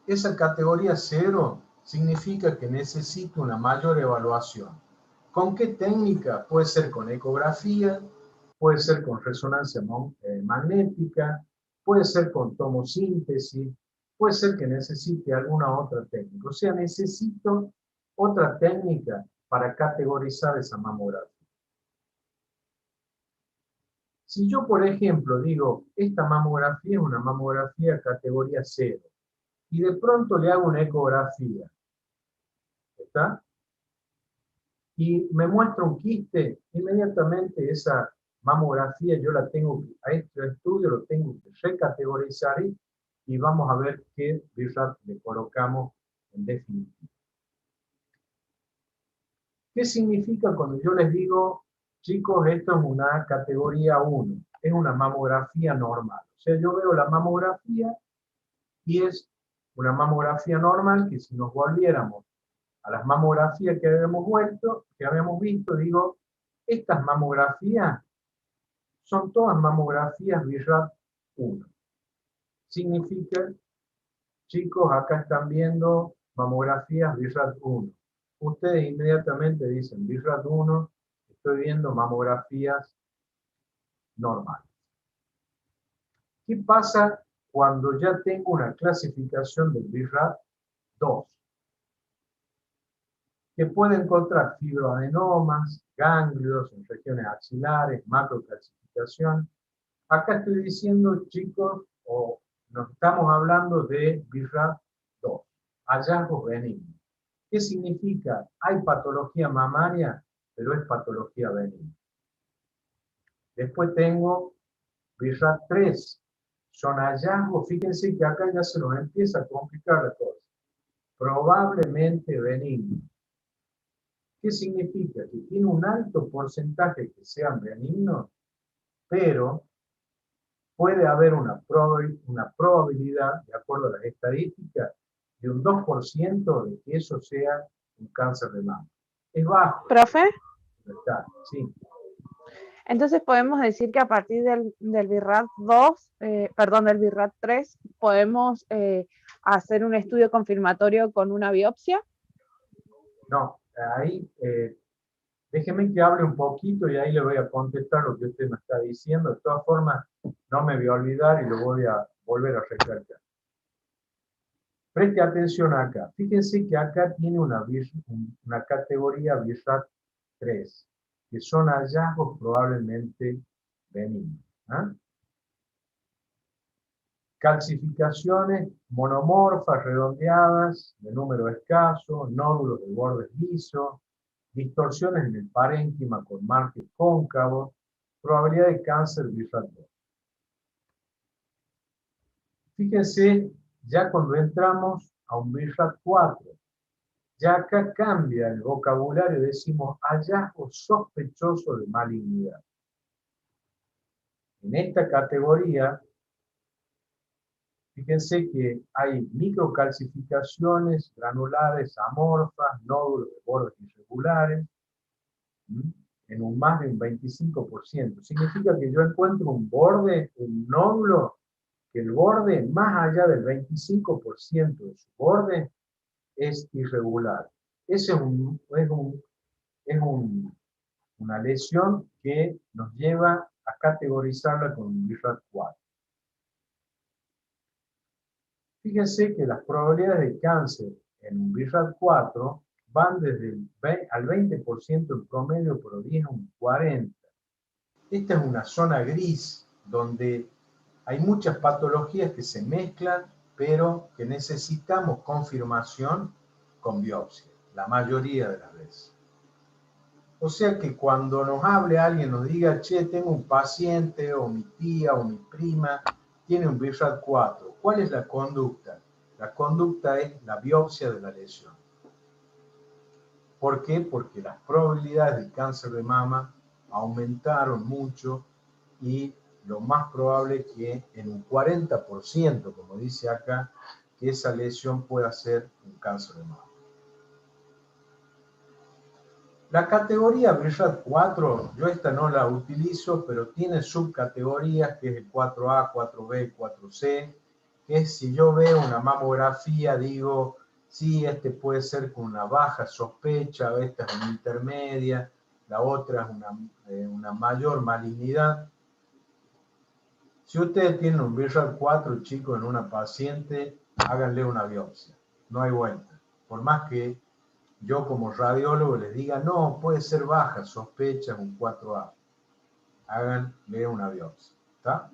Speaker 1: Esa categoría 0 significa que necesito una mayor evaluación. ¿Con qué técnica? Puede ser con ecografía, puede ser con resonancia magnética, puede ser con tomosíntesis, puede ser que necesite alguna otra técnica. O sea, necesito otra técnica para categorizar esa mamografía. Si yo, por ejemplo, digo, esta mamografía es una mamografía categoría 0, y de pronto le hago una ecografía, ¿está? Y me muestra un quiste, inmediatamente esa mamografía yo la tengo, a este estudio lo tengo que recategorizar y vamos a ver qué BIRAT le colocamos en definitiva. ¿Qué significa cuando yo les digo, chicos, esto es una categoría 1, es una mamografía normal? O sea, yo veo la mamografía y es una mamografía normal que si nos volviéramos a las mamografías que habíamos visto, digo, estas mamografías son todas mamografías BIRAT 1. Significa, chicos, acá están viendo mamografías BIRAT 1. Ustedes inmediatamente dicen BIRAT 1, estoy viendo mamografías normales. ¿Qué pasa cuando ya tengo una clasificación del BIRAT 2? Que puede encontrar fibroadenomas, ganglios en regiones axilares, macrocalcificación. Acá estoy diciendo, chicos, o nos estamos hablando de BIRAT 2, hallazgos benignos. ¿Qué significa? Hay patología mamaria, pero es patología benigna. Después tengo BIRAT 3, son hallazgos, fíjense que acá ya se nos empieza a complicar la cosa. Probablemente benigno. ¿Qué significa? Que tiene un alto porcentaje que sean benignos, pero puede haber una probabilidad, de acuerdo a las estadísticas, de un 2% de que eso sea un cáncer de mama. Es bajo.
Speaker 2: ¿Profe?
Speaker 1: Sí.
Speaker 2: Entonces podemos decir que a partir del BIRAT 2, del BIRAT 3, podemos hacer un estudio confirmatorio con una biopsia.
Speaker 1: No, ahí déjeme que hable un poquito y ahí le voy a contestar lo que usted me está diciendo. De todas formas, no me voy a olvidar y lo voy a volver a recalcar. Preste atención acá. Fíjense que acá tiene una categoría BIRAT 3, que son hallazgos probablemente benignos. Calcificaciones monomorfas, redondeadas, de número escaso, nódulos de bordes lisos, distorsiones en el parénquima con margen cóncavo, probabilidad de cáncer BIRAT 2. Fíjense, ya cuando entramos a un BIRAT 4, ya acá cambia el vocabulario, decimos hallazgo sospechoso de malignidad. En esta categoría, fíjense que hay microcalcificaciones granulares amorfas, nódulos de bordes irregulares, en un más de un 25%. Significa que yo encuentro un borde, un nódulo, que el borde, más allá del 25% de su borde, es irregular. Ese es una lesión que nos lleva a categorizarla con un BIRAT 4. Fíjense que las probabilidades de cáncer en un BIRAT 4 van desde al 20% en promedio, pero 10 a un 40%. Esta es una zona gris donde hay muchas patologías que se mezclan, pero que necesitamos confirmación con biopsia, la mayoría de las veces. O sea que cuando nos hable alguien, nos diga, che, tengo un paciente, o mi tía, o mi prima, tiene un BIRAT 4. ¿Cuál es la conducta? La conducta es la biopsia de la lesión. ¿Por qué? Porque las probabilidades de cáncer de mama aumentaron mucho y lo más probable es que en un 40%, como dice acá, que esa lesión pueda ser un cáncer de mama. La categoría BIRAT 4, yo esta no la utilizo, pero tiene subcategorías, que es el 4A, 4B, 4C, que es si yo veo una mamografía, digo, sí, este puede ser con una baja sospecha, esta es una intermedia, la otra es una mayor malignidad. Si ustedes tienen un BRAF 4, chicos, en una paciente, háganle una biopsia. No hay vuelta. Por más que yo como radiólogo les diga, no, puede ser baja, sospecha, un 4A. Háganle una biopsia. ¿Está?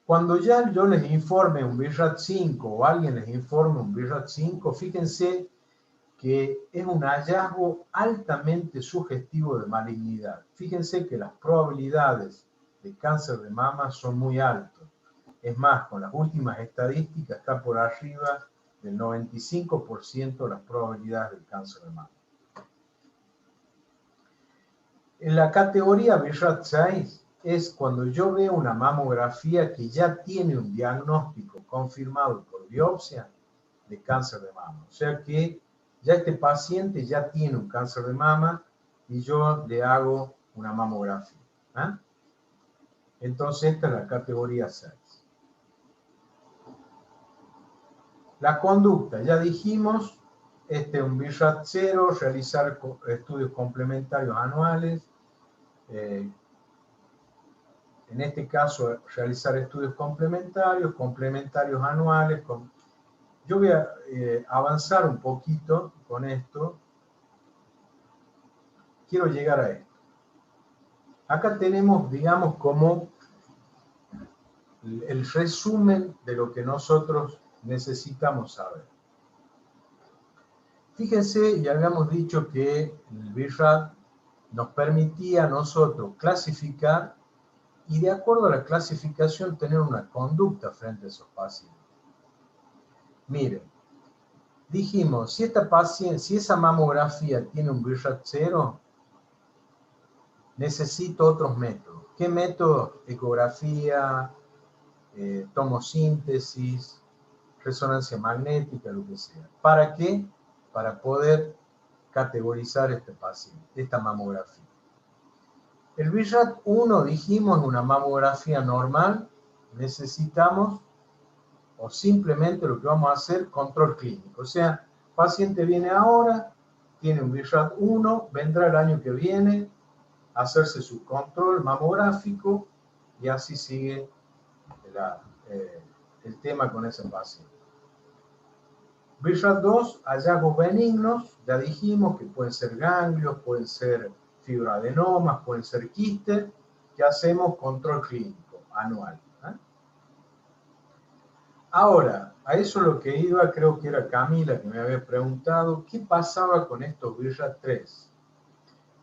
Speaker 1: Cuando ya yo les informe un BRAF 5 o alguien les informe un BRAF 5, fíjense que es un hallazgo altamente sugestivo de malignidad. Fíjense que las probabilidades de cáncer de mama son muy altas. Es más, con las últimas estadísticas está por arriba del 95% de las probabilidades del cáncer de mama. En la categoría BRAF 6 es cuando yo veo una mamografía que ya tiene un diagnóstico confirmado por biopsia de cáncer de mama. O sea que ya este paciente ya tiene un cáncer de mama y yo le hago una mamografía. ¿Eh? Entonces esta es la categoría 6. La conducta, ya dijimos, un BRAF 0, realizar estudios complementarios anuales. En este caso, realizar estudios complementarios anuales. Yo voy a avanzar un poquito con esto. Quiero llegar a esto. Acá tenemos, digamos, como el resumen de lo que nosotros necesitamos saber. Fíjense, ya habíamos dicho que el BRAF nos permitía a nosotros clasificar y de acuerdo a la clasificación tener una conducta frente a esos pacientes. Miren, dijimos, si esa mamografía tiene un BRAF 0, necesito otros métodos. ¿Qué métodos? Ecografía, tomosíntesis, resonancia magnética, lo que sea. ¿Para qué? Para poder categorizar este paciente, esta mamografía. El BRAF 1, dijimos, una mamografía normal, necesitamos, o simplemente lo que vamos a hacer, control clínico. O sea, el paciente viene ahora, tiene un BRAF 1, vendrá el año que viene a hacerse su control mamográfico y así sigue el tema con ese paciente. BRAF 2, hallazgos benignos, ya dijimos que pueden ser ganglios, pueden ser fibroadenomas, pueden ser quistes, que hacemos control clínico anual. Ahora, a eso lo que iba, creo que era Camila que me había preguntado, ¿qué pasaba con estos BRAF 3?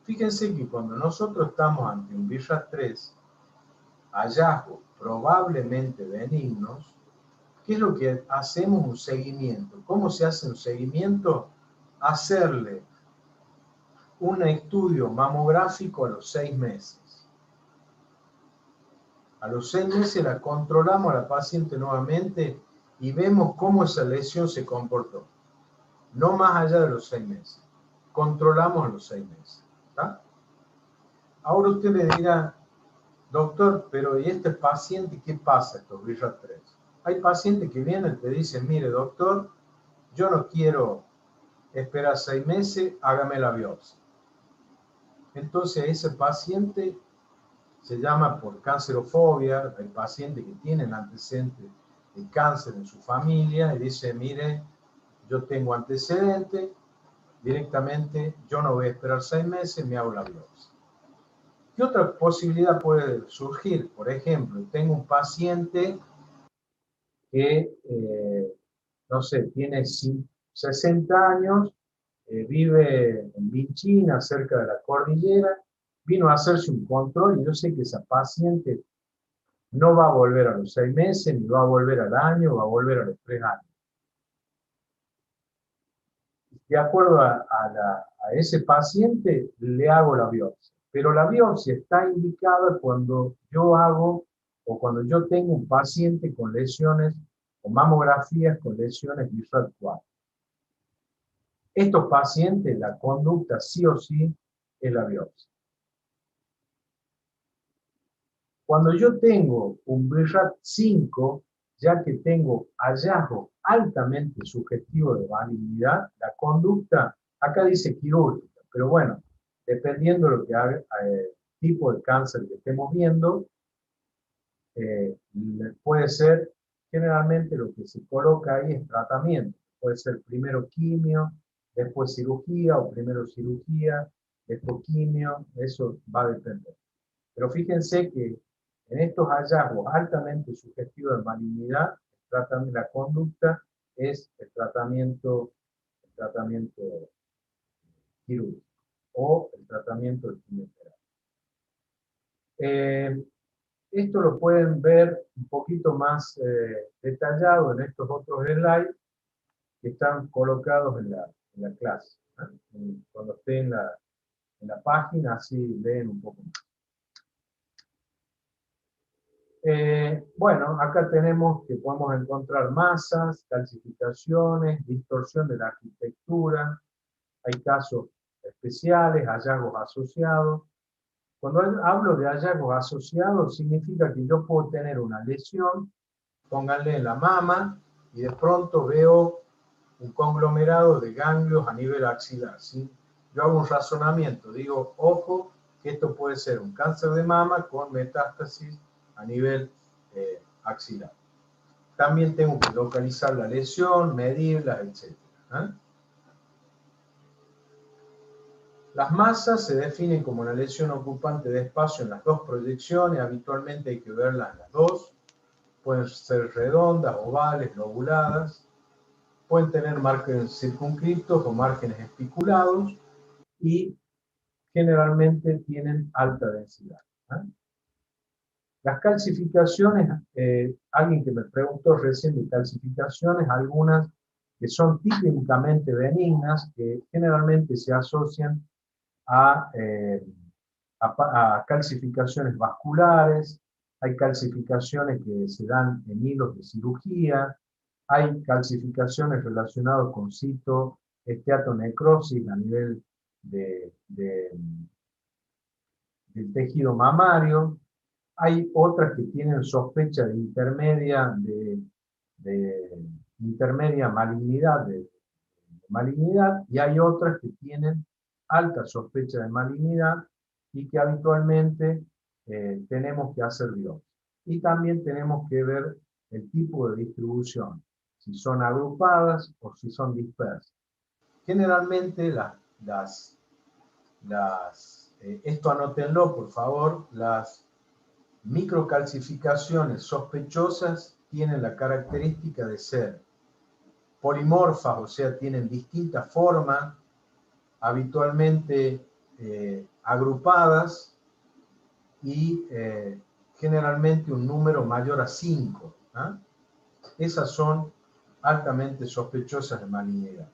Speaker 1: Fíjense que cuando nosotros estamos ante un BRAF 3, hallazgos probablemente benignos, ¿qué es lo que hacemos? Un seguimiento. ¿Cómo se hace un seguimiento? Hacerle un estudio mamográfico a los 6 meses. A los 6 meses la controlamos a la paciente nuevamente y vemos cómo esa lesión se comportó. No más allá de los 6 meses. Controlamos a los 6 meses. ¿Está? Ahora usted me dirá, doctor, pero ¿y este paciente qué pasa, estos BRAF 3? Hay pacientes que vienen y te dicen, mire, doctor, yo no quiero esperar 6 meses, hágame la biopsia. Entonces ese paciente se llama por cancerofobia, hay pacientes que tienen antecedentes de cáncer en su familia y dice, mire, yo tengo antecedentes, directamente yo no voy a esperar 6 meses, me hago la biopsia. ¿Qué otra posibilidad puede surgir? Por ejemplo, tengo un paciente que, no sé, tiene 60 años, vive en Vinchina, cerca de la cordillera, vino a hacerse un control y yo sé que esa paciente no va a volver a los 6 meses, ni va a volver al año, va a volver a los 3 años. De acuerdo a ese paciente, le hago la biopsia. Pero la biopsia está indicada cuando yo hago o cuando yo tengo un paciente con lesiones o mamografías con lesiones BRAF 4. Estos pacientes, la conducta sí o sí es la biopsia. Cuando yo tengo un BRAF 5, ya que tengo hallazgos altamente sugestivo de malignidad, la conducta, acá dice quirúrgica, pero bueno, dependiendo de lo que haga, tipo de cáncer que estemos viendo, puede ser, generalmente lo que se coloca ahí es tratamiento. Puede ser primero quimio, después cirugía, o primero cirugía, después quimio, eso va a depender. Pero fíjense que en estos hallazgos altamente sugestivos de malignidad, la conducta es el tratamiento quirúrgico o el tratamiento de quimioterapia. Esto lo pueden ver un poquito más detallado en estos otros slides que están colocados en la clase. Cuando esté en la página, así leen un poco más. Bueno, acá tenemos que podemos encontrar masas, calcificaciones, distorsión de la arquitectura, hay casos especiales, hallazgos asociados. Cuando hablo de hallazgos asociados, significa que yo puedo tener una lesión, pónganle en la mama, y de pronto veo un conglomerado de ganglios a nivel axilar, ¿sí? Yo hago un razonamiento, digo, ojo, que esto puede ser un cáncer de mama con metástasis a nivel axilar. También tengo que localizar la lesión, medirla, etc. Las masas se definen como una lesión ocupante de espacio en las dos proyecciones, habitualmente hay que verlas en las dos, pueden ser redondas, ovales, lobuladas, pueden tener márgenes circunscritos o márgenes espiculados y generalmente tienen alta densidad. Las calcificaciones, alguien que me preguntó recién de calcificaciones, algunas que son típicamente benignas, que generalmente se asocian a calcificaciones vasculares, hay calcificaciones que se dan en hilos de cirugía, hay calcificaciones relacionadas con citoesteatonecrosis a nivel del tejido mamario, hay otras que tienen sospecha de intermedia malignidad, y hay otras que tienen alta sospecha de malignidad y que habitualmente tenemos que hacer biopsia. Y también tenemos que ver el tipo de distribución, si son agrupadas o si son dispersas. Generalmente esto anótenlo por favor, las microcalcificaciones sospechosas tienen la característica de ser polimorfas, o sea, tienen distintas formas, habitualmente agrupadas y generalmente un número mayor a 5. Esas son altamente sospechosas de malignidad.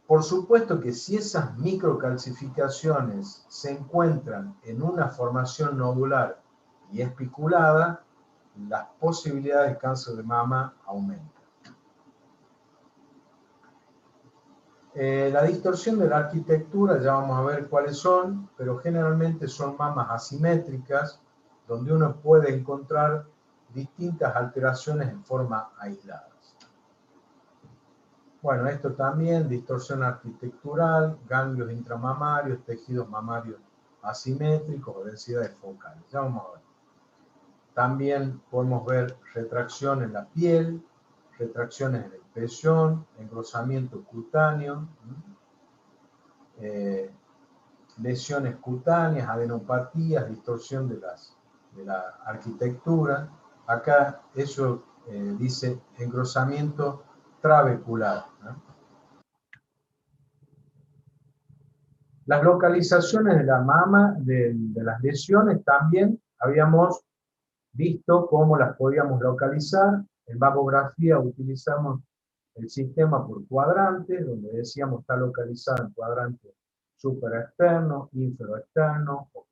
Speaker 1: Por supuesto que si esas microcalcificaciones se encuentran en una formación nodular y espiculada, las posibilidades de cáncer de mama aumentan. La distorsión de la arquitectura, ya vamos a ver cuáles son, pero generalmente son mamas asimétricas, donde uno puede encontrar distintas alteraciones en forma aisladas. Bueno, esto también, distorsión arquitectural, ganglios intramamarios, tejidos mamarios asimétricos o densidades focales. Ya vamos a ver. También podemos ver retracción en la piel, retracciones en el pezón, engrosamiento cutáneo, lesiones cutáneas, adenopatías, distorsión de la arquitectura. Acá eso dice engrosamiento trabecular. Las localizaciones de la mama, de las lesiones, también habíamos visto cómo las podíamos localizar. En mamografía utilizamos el sistema por cuadrantes, donde decíamos está localizada en cuadrante superexterno, inferoexterno, o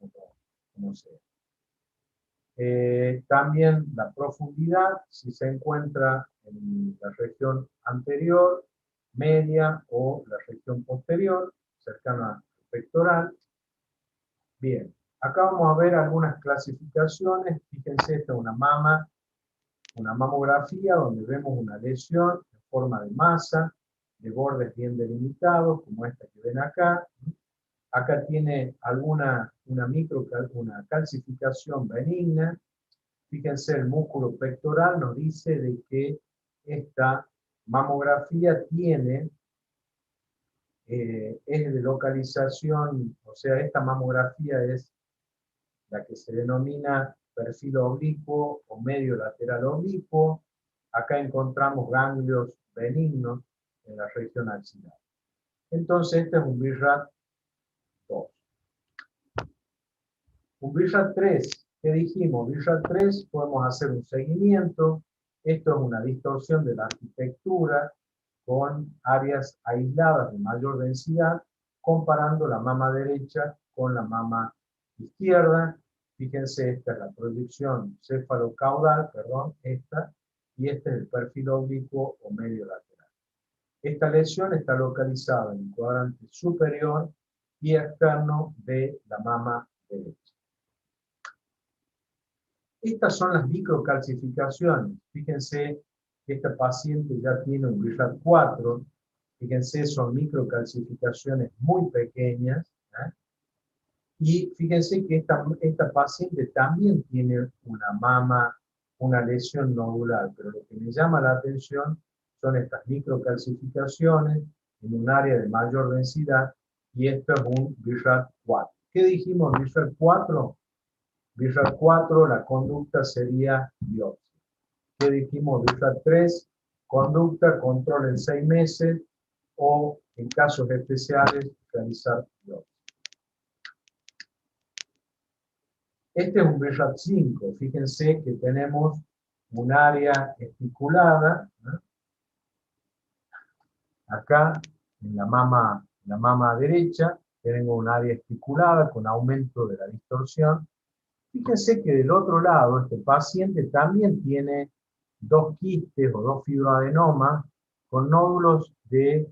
Speaker 1: como sea. También la profundidad, si se encuentra en la región anterior, media o la región posterior, cercana al pectoral. Bien, acá vamos a ver algunas clasificaciones. Fíjense, esta es una mama una mamografía donde vemos una lesión en forma de masa, de bordes bien delimitados, como esta que ven acá. Acá tiene una calcificación benigna. Fíjense, el músculo pectoral nos dice de que esta mamografía tiene, es de localización, o sea, esta mamografía es la que se denomina perfil oblicuo o medio lateral oblicuo. Acá encontramos ganglios benignos en la región axilar. Entonces, este es un BIRAT 2. Un BIRAT 3, ¿qué dijimos? BIRAT 3 podemos hacer un seguimiento. Esto es una distorsión de la arquitectura con áreas aisladas de mayor densidad, comparando la mama derecha con la mama izquierda. Fíjense, esta es la proyección cefalocaudal, perdón, esta, y este es el perfil oblicuo o medio lateral. Esta lesión está localizada en el cuadrante superior y externo de la mama derecha. Estas son las microcalcificaciones. Fíjense que esta paciente ya tiene un BIRAT 4. Fíjense, son microcalcificaciones muy pequeñas. Y fíjense que esta paciente también tiene una lesión nodular, pero lo que me llama la atención son estas microcalcificaciones en un área de mayor densidad, y esto es un BIRAT 4. ¿Qué dijimos BIRAT 4? BIRAT 4, la conducta sería biopsia. ¿Qué dijimos BIRAT 3? Conducta, control en 6 meses, o en casos especiales, realizar biopsia. Este es un BIRAT 5. Fíjense que tenemos un área esticulada, ¿no? Acá, en la mama derecha, tenemos un área esticulada con aumento de la distorsión. Fíjense que del otro lado, este paciente también tiene 2 quistes o 2 fibroadenomas con nódulos de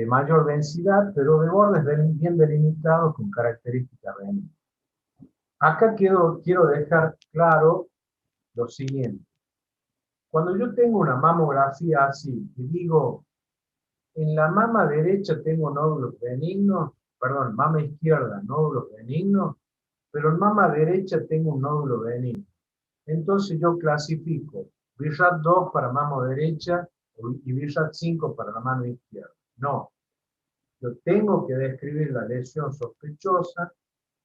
Speaker 1: mayor densidad, pero de bordes bien delimitados con características benignas. Acá quiero dejar claro lo siguiente. Cuando yo tengo una mamografía así, y digo, en la mama derecha tengo nódulos benignos, perdón, mama izquierda, nódulos benignos, pero en mama derecha tengo un nódulo benigno. Entonces yo clasifico BIRAT 2 para mama derecha y BIRAT 5 para la mano izquierda. No. Yo tengo que describir la lesión sospechosa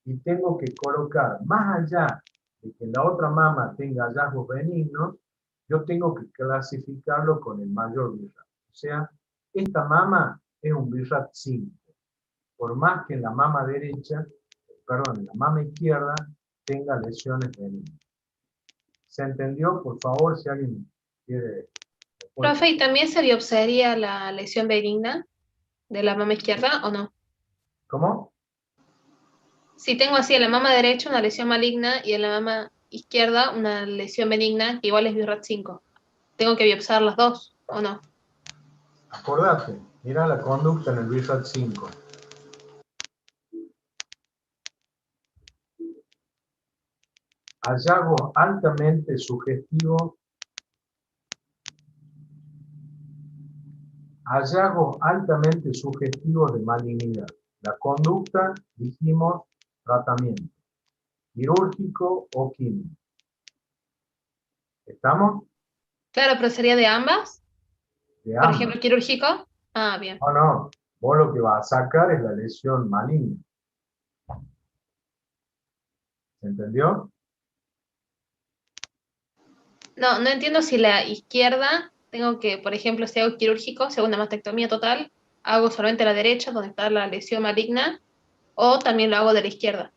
Speaker 1: y tengo que colocar, más allá de que la otra mama tenga hallazgos benignos, yo tengo que clasificarlo con el mayor BIRAT. O sea, esta mama es un BIRAT 5. Por más que en la mama derecha, perdón, en la mama izquierda tenga lesiones benignas. ¿Se entendió? Por favor, si alguien quiere...
Speaker 5: Profe, ¿y también se biopsiaría la lesión benigna de la mama izquierda o no?
Speaker 1: ¿Cómo?
Speaker 5: Si tengo así en la mama derecha una lesión maligna y en la mama izquierda una lesión benigna, que igual es BIRAT 5, ¿tengo que biopsiar las dos o no?
Speaker 1: Acordate, mira la conducta en el BIRAT 5. Hallazgos altamente sugestivos. Hallazgos altamente sugestivos de malignidad. La conducta, dijimos, tratamiento. Quirúrgico o químico. ¿Estamos?
Speaker 5: Claro, pero sería de ambas.
Speaker 1: De
Speaker 5: Por
Speaker 1: ambas.
Speaker 5: ejemplo, quirúrgico. Ah, bien.
Speaker 1: No. Vos lo que vas a sacar es la lesión maligna. ¿Se entendió?
Speaker 5: No entiendo si la izquierda tengo que, por ejemplo, si hago quirúrgico, segunda mastectomía total, hago solamente la derecha, donde está la lesión maligna, o también lo hago de la izquierda.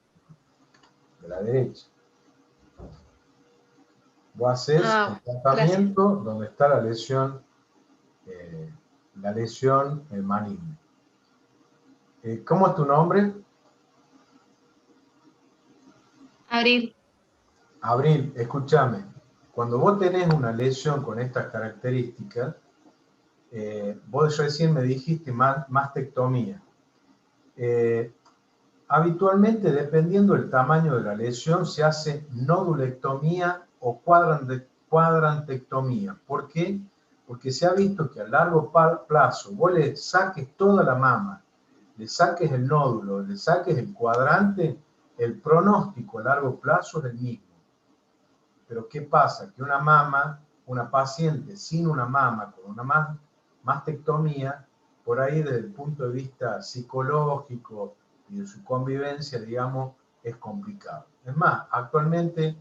Speaker 1: De la derecha. Vos haces el tratamiento donde está la lesión maligna. ¿Cómo es tu nombre?
Speaker 5: Abril.
Speaker 1: Abril, escúchame. Cuando vos tenés una lesión con estas características, vos recién me dijiste mastectomía. Habitualmente, dependiendo del tamaño de la lesión, se hace nodulectomía o cuadrantectomía. ¿Por qué? Porque se ha visto que a largo plazo vos le saques toda la mama, le saques el nódulo, le saques el cuadrante, el pronóstico a largo plazo es el mismo. Pero ¿qué pasa? Que una paciente sin una mama, con una mastectomía, por ahí desde el punto de vista psicológico y de su convivencia, digamos, es complicado. Es más, actualmente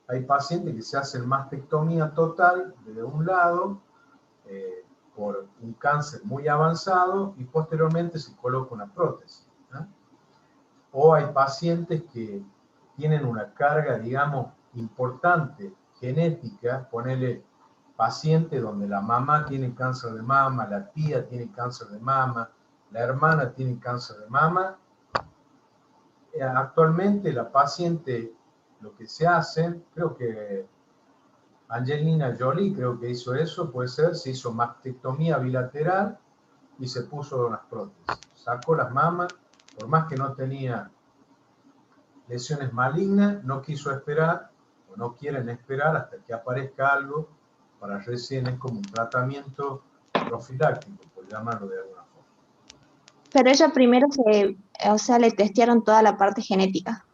Speaker 1: hay pacientes que se hacen mastectomía total de un lado por un cáncer muy avanzado y posteriormente se coloca una prótesis, ¿no? O hay pacientes que tienen una carga, digamos, importante genética, ponele paciente donde la mamá tiene cáncer de mama, la tía tiene cáncer de mama, la hermana tiene cáncer de mama. Actualmente la paciente, lo que se hace, creo que Angelina Jolie creo que hizo eso, puede ser, se hizo mastectomía bilateral y se puso unas prótesis. Sacó las mamas, por más que no tenía lesiones malignas, no quiso esperar, o no quieren esperar hasta que aparezca algo para recién, es como un tratamiento profiláctico, por llamarlo de alguna forma.
Speaker 4: Pero ella primero le testearon toda la parte genética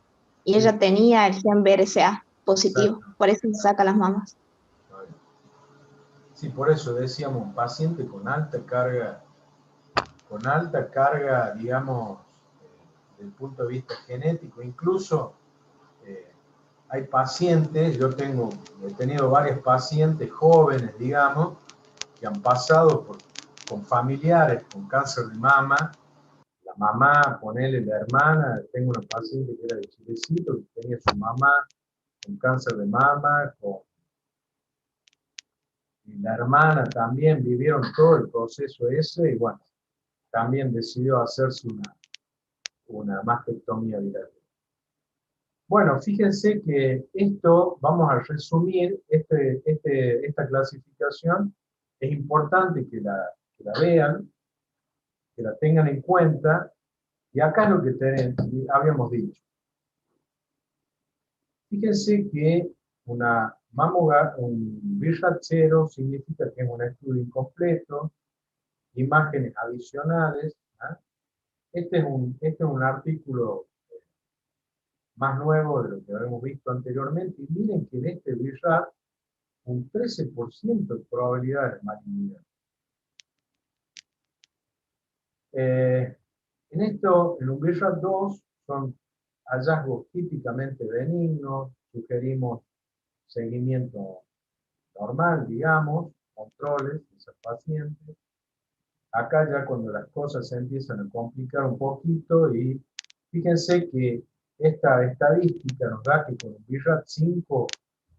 Speaker 4: y
Speaker 1: Sí.
Speaker 4: ella tenía el gen BRCA positivo,
Speaker 1: Exacto.
Speaker 4: por eso se saca las mamas.
Speaker 1: Sí, por eso decíamos, un paciente con alta carga, digamos, desde el punto de vista genético, incluso hay pacientes, he tenido varios pacientes jóvenes, digamos, que han pasado con familiares con cáncer de mama. La mamá, ponele la hermana, tengo una paciente que era de Chilecito, que tenía su mamá con cáncer de mama, y la hermana también vivieron todo el proceso ese, y bueno, también decidió hacerse una mastectomía bilateral. Bueno, fíjense que esto, vamos a resumir, esta clasificación, es importante que la vean, que la tengan en cuenta, y acá es lo que habíamos dicho. Fíjense que un BIRAT 0 significa que es un estudio incompleto, imágenes adicionales. ¿Ah? Este es un artículo más nuevo de lo que habíamos visto anteriormente, y miren que en este BIRAT un 13% de probabilidad de malignidad. En un BIRAT 2 son hallazgos típicamente benignos, sugerimos seguimiento normal, digamos, controles de esos pacientes. Acá ya cuando las cosas se empiezan a complicar un poquito, y fíjense que esta estadística nos da que con un BIRAT 5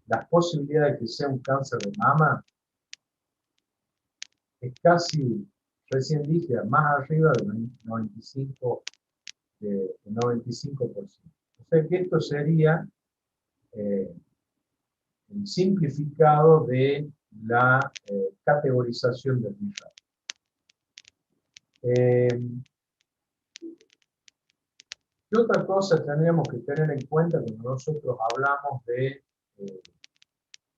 Speaker 1: las posibilidades de que sea un cáncer de mama es casi, recién dije, más arriba del 95%. O sea que esto sería un simplificado de la categorización del BIRAT. ¿Qué otra cosa tendríamos que tener en cuenta cuando nosotros hablamos de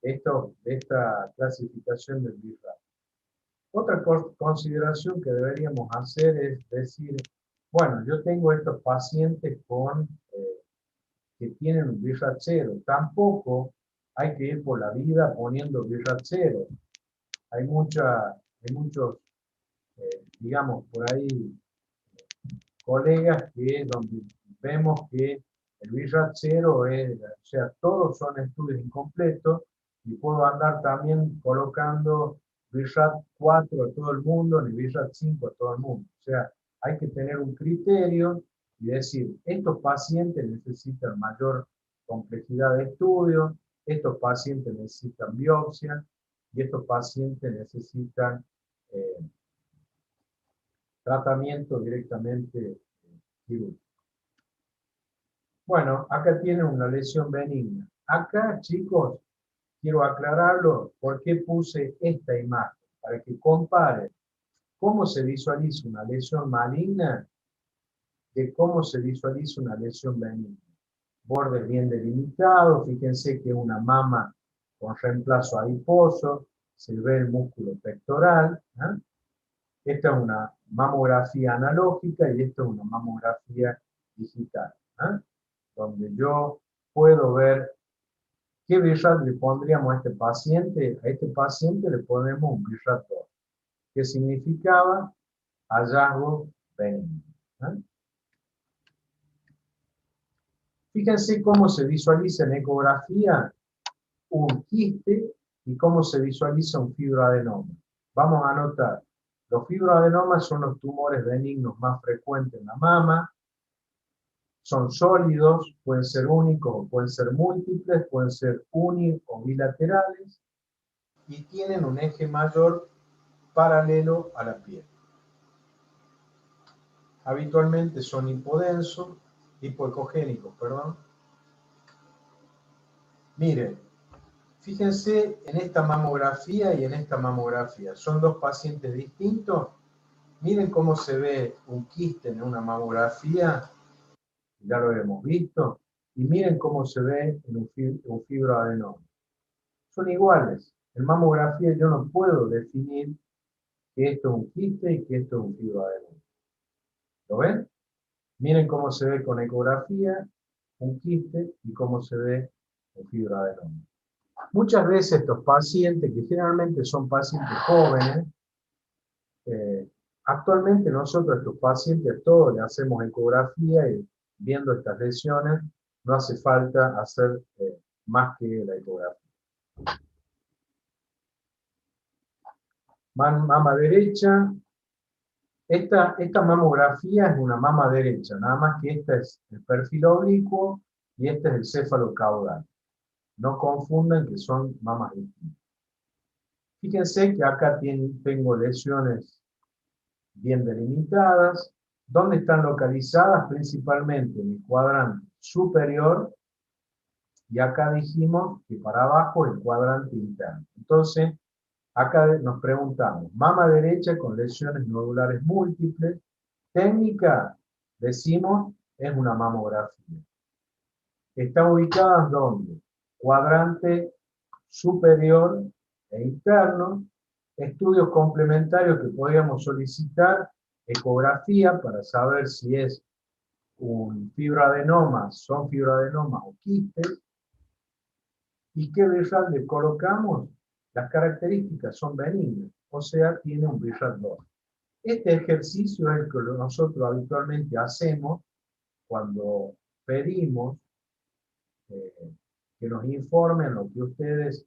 Speaker 1: esta clasificación del BIRAT? Otra consideración que deberíamos hacer es decir, bueno, yo tengo estos pacientes que tienen un BIRAT 0. Tampoco hay que ir por la vida poniendo BIRAT 0. Hay muchos, digamos, por ahí, colegas donde vemos que el BIRAT 0 o sea, todos son estudios incompletos, y puedo andar también colocando BIRAT 4 a todo el mundo, ni BIRAT 5 a todo el mundo. O sea, hay que tener un criterio y decir, estos pacientes necesitan mayor complejidad de estudio, estos pacientes necesitan biopsia, y estos pacientes necesitan tratamiento directamente quirúrgico. Bueno, acá tienen una lesión benigna. Acá, chicos, quiero aclararlo por qué puse esta imagen, para que comparen cómo se visualiza una lesión maligna de cómo se visualiza una lesión benigna. Bordes bien delimitados, fíjense que una mama con reemplazo adiposo, se ve el músculo pectoral. Esta es una mamografía analógica y esta es una mamografía digital, donde yo puedo ver qué BIRAT le pondríamos a este paciente. A este paciente le ponemos un BIRAT 2, que significaba hallazgo benigno. Fíjense cómo se visualiza en ecografía un quiste y cómo se visualiza un fibroadenoma. Vamos a anotar, los fibroadenomas son los tumores benignos más frecuentes en la mama, son sólidos, pueden ser únicos o pueden ser múltiples, pueden ser uni o bilaterales, y tienen un eje mayor paralelo a la piel. Habitualmente son hipoecogénicos, perdón. Miren, fíjense en esta mamografía y en esta mamografía. Son dos pacientes distintos. Miren cómo se ve un quiste en una mamografía, ya lo hemos visto, y miren cómo se ve en un fibroadenoma. Son iguales. En mamografía yo no puedo definir que esto es un quiste y que esto es un fibroadenoma. ¿Lo ven? Miren cómo se ve con ecografía un quiste y cómo se ve un fibroadenoma. Muchas veces estos pacientes, que generalmente son pacientes jóvenes, actualmente nosotros a estos pacientes todos le hacemos ecografía y viendo estas lesiones no hace falta hacer más que la ecografía. Mama derecha. Esta mamografía es una mama derecha, nada más que esta es el perfil oblicuo y este es el céfalo caudal. No confundan que son mamas distintas. Fíjense que acá tengo lesiones bien delimitadas, donde están localizadas principalmente en el cuadrante superior, y acá dijimos que para abajo el cuadrante interno. Entonces, acá nos preguntamos, mama derecha con lesiones nodulares múltiples, técnica, decimos, es una mamografía. Está ubicada ¿dónde? Cuadrante superior e interno. Estudios complementarios que podríamos solicitar, ecografía para saber si es un fibroadenoma, son fibroadenomas o quistes. ¿Y qué BIRAT le colocamos? Las características son benignas, o sea, tiene un BIRAT 2. Este ejercicio es el que nosotros habitualmente hacemos cuando pedimos que nos informen lo que ustedes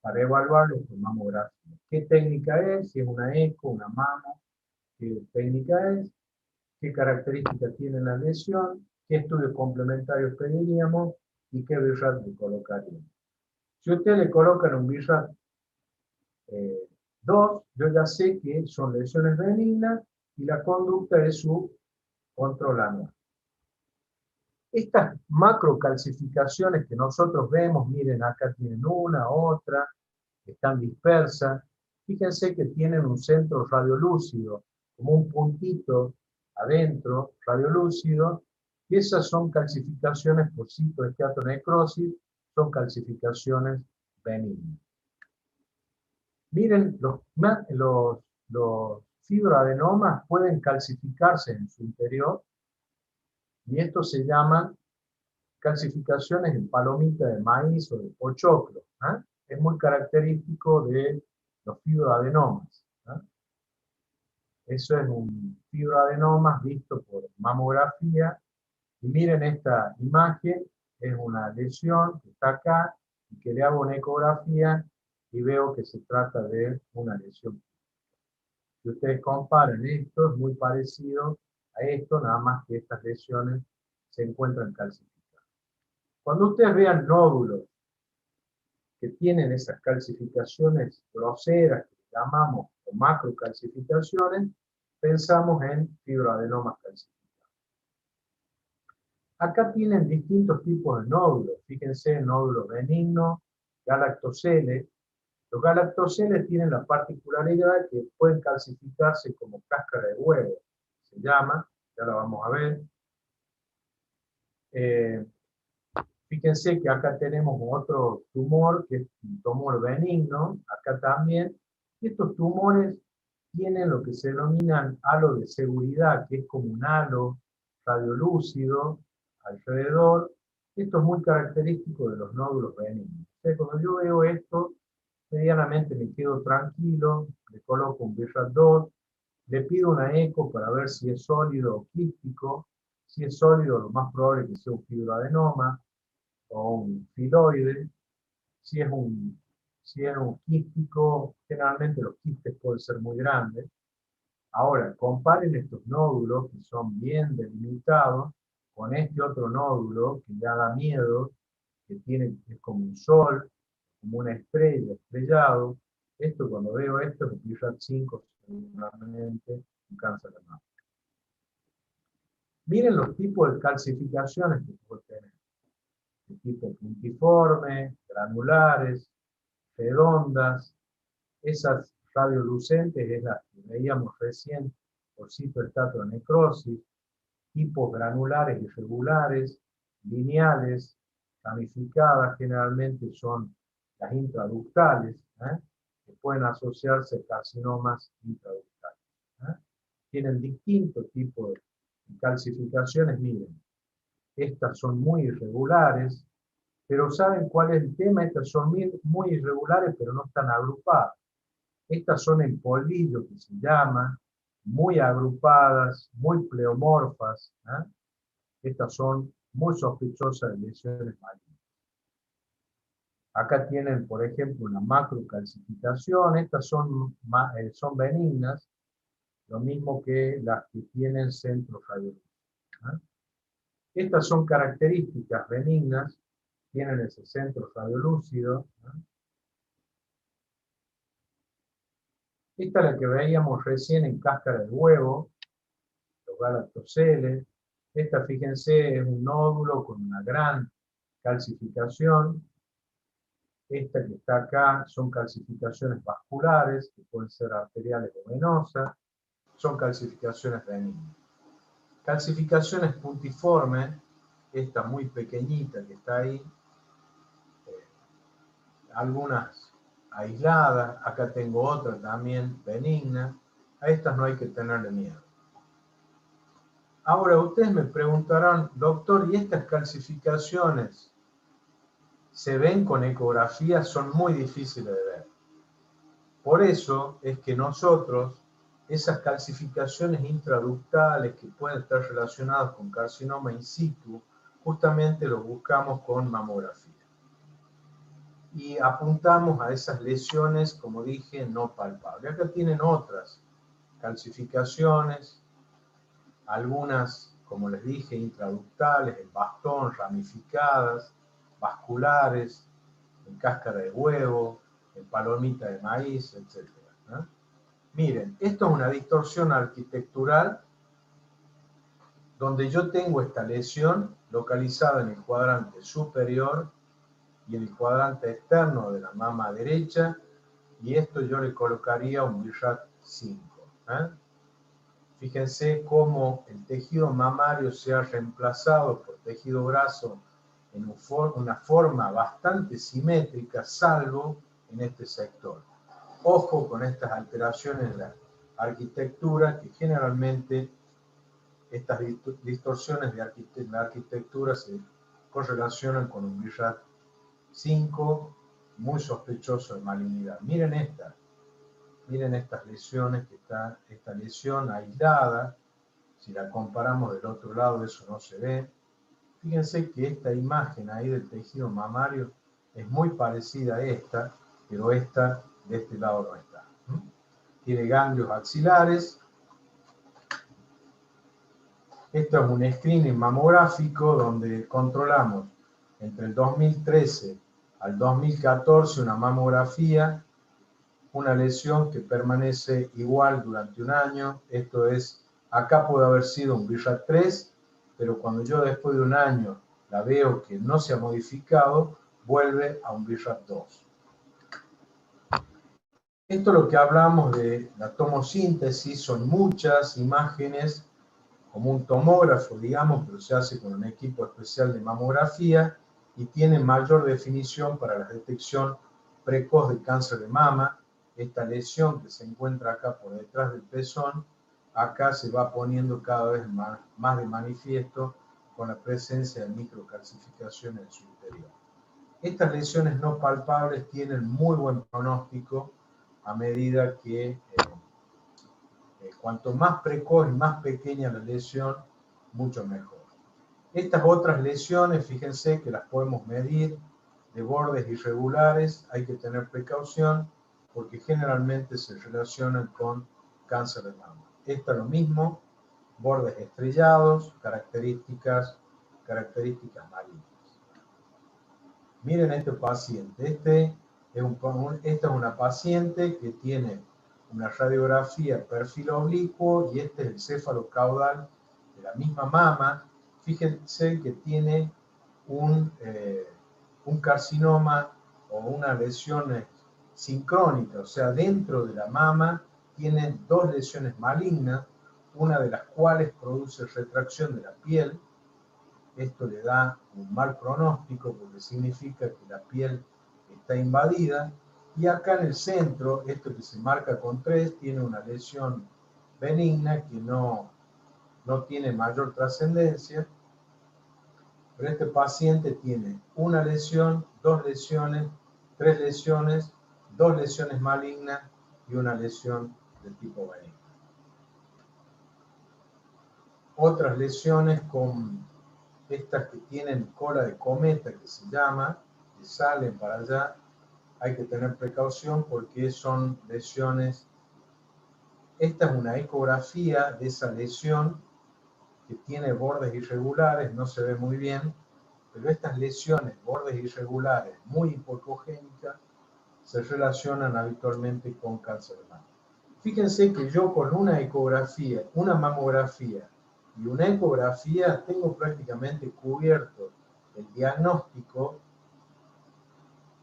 Speaker 1: para evaluarlo con mamografía. ¿Qué técnica es? Si es una eco, una mamo, ¿qué técnica es? ¿Qué características tiene la lesión? ¿Qué estudios complementarios pediríamos? ¿Y qué BIRAT le colocaríamos? Si usted le colocan un BIRAT 2, yo ya sé que son lesiones benignas y la conducta es su control anual. Estas macrocalcificaciones que nosotros vemos, miren, acá tienen una, otra, están dispersas. Fíjense que tienen un centro radiolúcido, como un puntito adentro, radiolúcido, y esas son calcificaciones por citoesteatonecrosis, son calcificaciones benignas. Miren, los fibroadenomas pueden calcificarse en su interior, y esto se llaman calcificaciones en palomita de maíz o de pochoclo. Es muy característico de los fibroadenomas. Eso es un fibroadenoma visto por mamografía. Y miren esta imagen, es una lesión que está acá, y que le hago una ecografía y veo que se trata de una lesión. Si ustedes comparan esto, es muy parecido a esto, nada más que estas lesiones se encuentran calcificadas. Cuando ustedes vean nódulos que tienen esas calcificaciones groseras, que llamamos macrocalcificaciones, pensamos en fibroadenomas calcificados. Acá tienen distintos tipos de nódulos. Fíjense, nódulos benignos, galactoceles. Los galactoceles tienen la particularidad que pueden calcificarse como cáscara de huevo. Se llama, ya la vamos a ver. Fíjense que acá tenemos otro tumor, que es un tumor benigno, acá también. Y estos tumores tienen lo que se denominan halo de seguridad, que es como un halo radiolúcido alrededor. Esto es muy característico de los nódulos benignos. Entonces, cuando yo veo esto, medianamente me quedo tranquilo, le coloco un BRAF2, le pido una eco para ver si es sólido o quístico. Si es sólido, lo más probable es que sea un fibroadenoma o un filoide. Si es un quístico, generalmente los quistes pueden ser muy grandes. Ahora, comparen estos nódulos que son bien delimitados con este otro nódulo que ya da miedo, que es como un sol, como una estrella, estrellado. Esto, cuando veo esto, es BRAF5, seguramente un cáncer de mama. Miren los tipos de calcificaciones que puede tener. De tipo puntiforme, granulares, redondas. Esas radiolucentes es las que veíamos recién por citoestatronecrosis, tipos granulares irregulares, lineales, ramificadas, generalmente son las intraductales, que pueden asociarse a carcinomas intraductales. Tienen distintos tipos de calcificaciones, miren, estas son muy irregulares, pero ¿saben cuál es el tema? Estas son muy irregulares, pero no están agrupadas. Estas son en polvillo, que se llama, muy agrupadas, muy pleomorfas. Estas son muy sospechosas de lesiones malignas. Acá tienen, por ejemplo, una macrocalcificación. Estas son benignas, lo mismo que las que tienen centro radiológico. Estas son características benignas, tienen ese centro radiolúcido. Esta es la que veíamos recién en cáscara de huevo, los galactoceles. Esta, fíjense, es un nódulo con una gran calcificación. Esta que está acá son calcificaciones vasculares, que pueden ser arteriales o venosas. Son calcificaciones benignas. Calcificaciones puntiformes, esta muy pequeñita que está ahí, algunas aisladas, acá tengo otra también benigna, a estas no hay que tenerle miedo. Ahora ustedes me preguntarán, doctor, ¿y estas calcificaciones se ven con ecografía? Son muy difíciles de ver. Por eso es que nosotros, esas calcificaciones intraductales que pueden estar relacionadas con carcinoma in situ, justamente los buscamos con mamografía. Y apuntamos a esas lesiones, como dije, no palpables. Acá tienen otras calcificaciones, algunas, como les dije, intraductales, en bastón, ramificadas, vasculares, en cáscara de huevo, en palomita de maíz, etc. Miren, esto es una distorsión arquitectural donde yo tengo esta lesión localizada en el cuadrante superior y en el cuadrante externo de la mama derecha, y esto yo le colocaría un BRAF5. Fíjense cómo el tejido mamario se ha reemplazado por tejido graso en una forma bastante simétrica, salvo en este sector. Ojo con estas alteraciones en la arquitectura, que generalmente estas distorsiones de la arquitectura se correlacionan con un BRAF5 muy sospechoso de malignidad. Miren estas lesiones, que está esta lesión aislada. Si la comparamos del otro lado, eso no se ve. Fíjense que esta imagen ahí del tejido mamario es muy parecida a esta, pero esta de este lado no está. Tiene ganglios axilares. Esto es un screening mamográfico donde controlamos entre el 2013 al 2014 una mamografía, una lesión que permanece igual durante un año. Esto es, acá puede haber sido un BRAF3, pero cuando yo después de un año la veo que no se ha modificado, vuelve a un BRAF2. Esto es lo que hablamos de la tomosíntesis, son muchas imágenes, como un tomógrafo, digamos, pero se hace con un equipo especial de mamografía, y tiene mayor definición para la detección precoz de cáncer de mama. Esta lesión que se encuentra acá por detrás del pezón, acá se va poniendo cada vez más de manifiesto con la presencia de microcalcificaciones en su interior. Estas lesiones no palpables tienen muy buen pronóstico a medida que cuanto más precoz y más pequeña la lesión, mucho mejor. Estas otras lesiones, fíjense que las podemos medir de bordes irregulares, hay que tener precaución porque generalmente se relacionan con cáncer de mama. Esta lo mismo, bordes estrellados, características malignas. Miren este paciente, esta es una paciente que tiene una radiografía perfil oblicuo y este es el céfalo caudal de la misma mama. Fíjense que tiene un carcinoma o una lesión sincrónica, o sea, dentro de la mama tiene dos lesiones malignas, una de las cuales produce retracción de la piel. Esto le da un mal pronóstico porque significa que la piel está invadida. Y acá en el centro, esto que se marca con 3, tiene una lesión benigna que no tiene mayor trascendencia. Pero este paciente tiene una lesión, 2 lesiones, 3 lesiones, 2 lesiones malignas y una lesión de tipo benigno. Otras lesiones con estas que tienen cola de cometa, que se llama, que salen para allá, hay que tener precaución porque son lesiones. Esta es una ecografía de esa lesión que tiene bordes irregulares, no se ve muy bien, pero estas lesiones, bordes irregulares, muy hipocogénicas, se relacionan habitualmente con cáncer de mama. Fíjense que yo con una ecografía, una mamografía y una ecografía tengo prácticamente cubierto el diagnóstico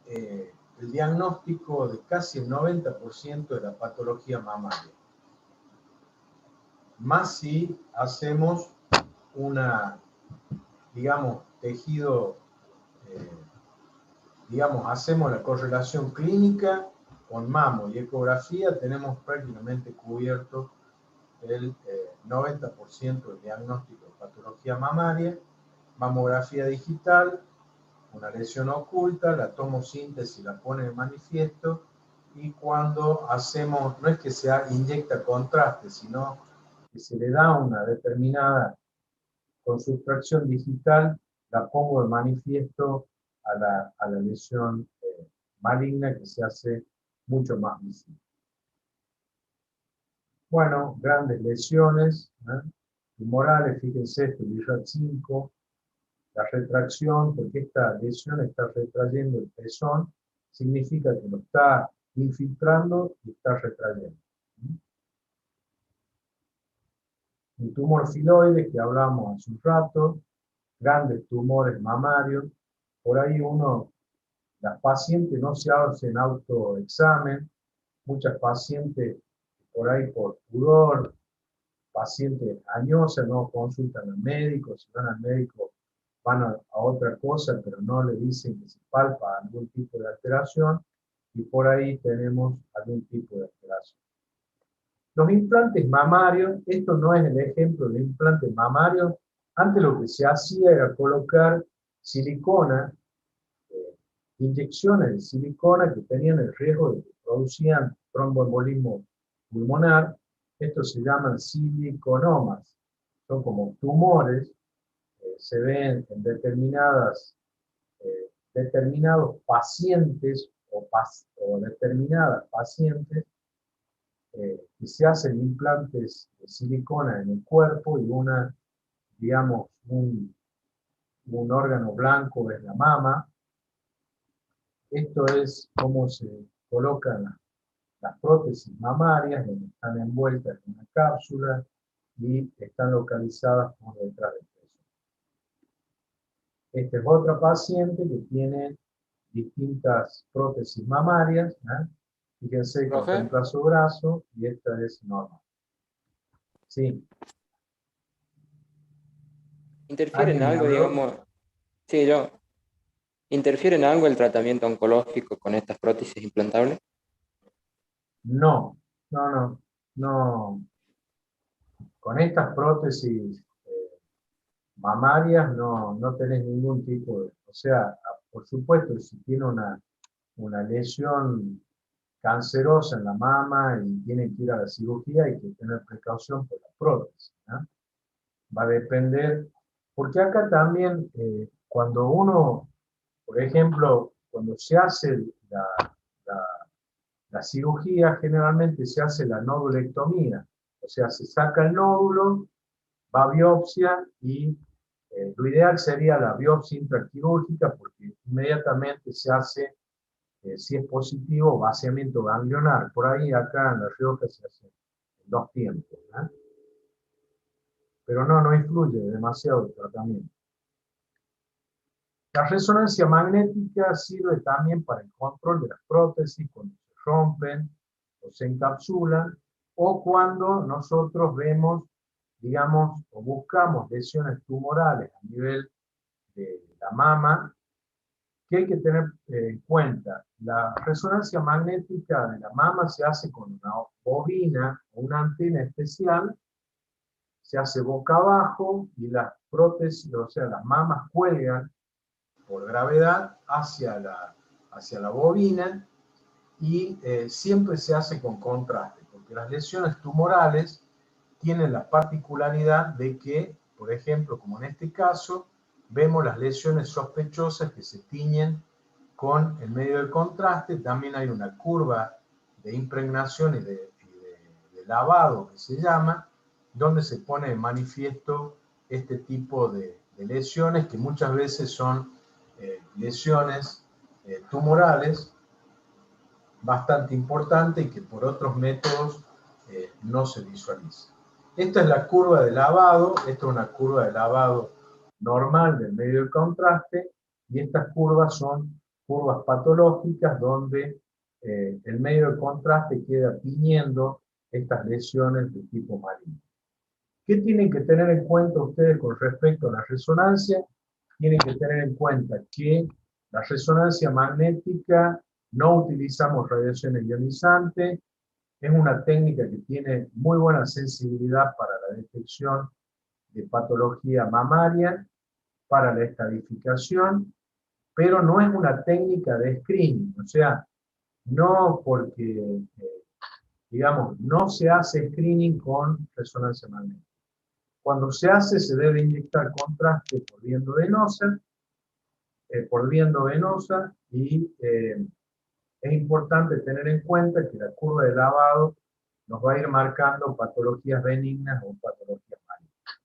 Speaker 1: de casi el 90% de la patología mamaria. Más si hacemos tejido, hacemos la correlación clínica con mamo y ecografía, tenemos prácticamente cubierto el 90% del diagnóstico de patología mamaria. Mamografía digital, una lesión oculta, la tomosíntesis la pone de manifiesto, y cuando hacemos, no es que se inyecta contraste, sino que se le da una determinada con sustracción digital, la pongo de manifiesto a la lesión maligna, que se hace mucho más visible. Bueno, grandes lesiones tumorales, fíjense, este VIRAT 5, la retracción, porque esta lesión está retrayendo el pezón, significa que lo está infiltrando y está retrayendo. Un tumor filoide, que hablamos hace un rato, grandes tumores mamarios, por ahí las pacientes no se hacen autoexamen, muchas pacientes por ahí por pudor, pacientes añosas no consultan al médico, si van al médico van a otra cosa, pero no le dicen que se palpa algún tipo de alteración, y por ahí tenemos algún tipo de alteración. Los implantes mamarios, esto no es el ejemplo de implante mamario. Antes lo que se hacía era colocar silicona, inyecciones de silicona que tenían el riesgo de que producían tromboembolismo pulmonar. Estos se llaman siliconomas. Son como tumores, se ven en determinados pacientes o determinadas pacientes que se hacen implantes de silicona en el cuerpo, y un órgano blanco es la mama. Esto es cómo se colocan las prótesis mamarias, donde están envueltas en una cápsula y están localizadas por detrás del pecho. Esta es otra paciente que tiene distintas prótesis mamarias. Fíjense que contempla su brazo y esta es normal. Sí.
Speaker 6: ¿Interfiere en algo, digamos? Sí, yo. ¿Interfiere en algo el tratamiento oncológico con estas prótesis implantables?
Speaker 1: No, no. Con estas prótesis mamarias no tenés ningún tipo de... O sea, por supuesto, si tiene una lesión cancerosa en la mama y tiene que ir a la cirugía, hay que tener precaución por la prótesis, ¿no? Va a depender, porque acá también, cuando uno, por ejemplo, cuando se hace la, la cirugía, generalmente se hace la nodulectomía, o sea, se saca el nódulo, va a biopsia y lo ideal sería la biopsia intraquirúrgica porque inmediatamente se hace, si es positivo, vaciamiento ganglionar. Por ahí acá en La Rioja se hace en 2 tiempos, ¿no? Pero no influye demasiado el tratamiento. La resonancia magnética sirve también para el control de las prótesis cuando se rompen o se encapsulan, o cuando nosotros vemos, digamos, o buscamos lesiones tumorales a nivel de la mama, que hay que tener en cuenta. La resonancia magnética de la mama se hace con una bobina o una antena especial, se hace boca abajo y las prótesis, o sea, las mamas cuelgan por gravedad hacia la bobina y siempre se hace con contraste, porque las lesiones tumorales tienen la particularidad de que, por ejemplo, como en este caso, vemos las lesiones sospechosas que se tiñen con el medio de contraste. También hay una curva de impregnación y de lavado que se llama, donde se pone de manifiesto este tipo de lesiones que muchas veces son lesiones tumorales bastante importantes y que por otros métodos no se visualizan. Esta es la curva de lavado, esta es una curva de lavado normal del medio de contraste, y estas curvas son curvas patológicas donde el medio de contraste queda tiñendo estas lesiones de tipo maligno. ¿Qué tienen que tener en cuenta ustedes con respecto a la resonancia? Tienen que tener en cuenta que la resonancia magnética no utilizamos radiaciones ionizantes, es una técnica que tiene muy buena sensibilidad para la detección de patología mamaria, para la estadificación, pero no es una técnica de screening, o sea, no porque, digamos, no se hace screening con resonancia magnética. Cuando se hace, se debe inyectar contraste por viendo venosa y es importante tener en cuenta que la curva de lavado nos va a ir marcando patologías benignas o patologías malignas.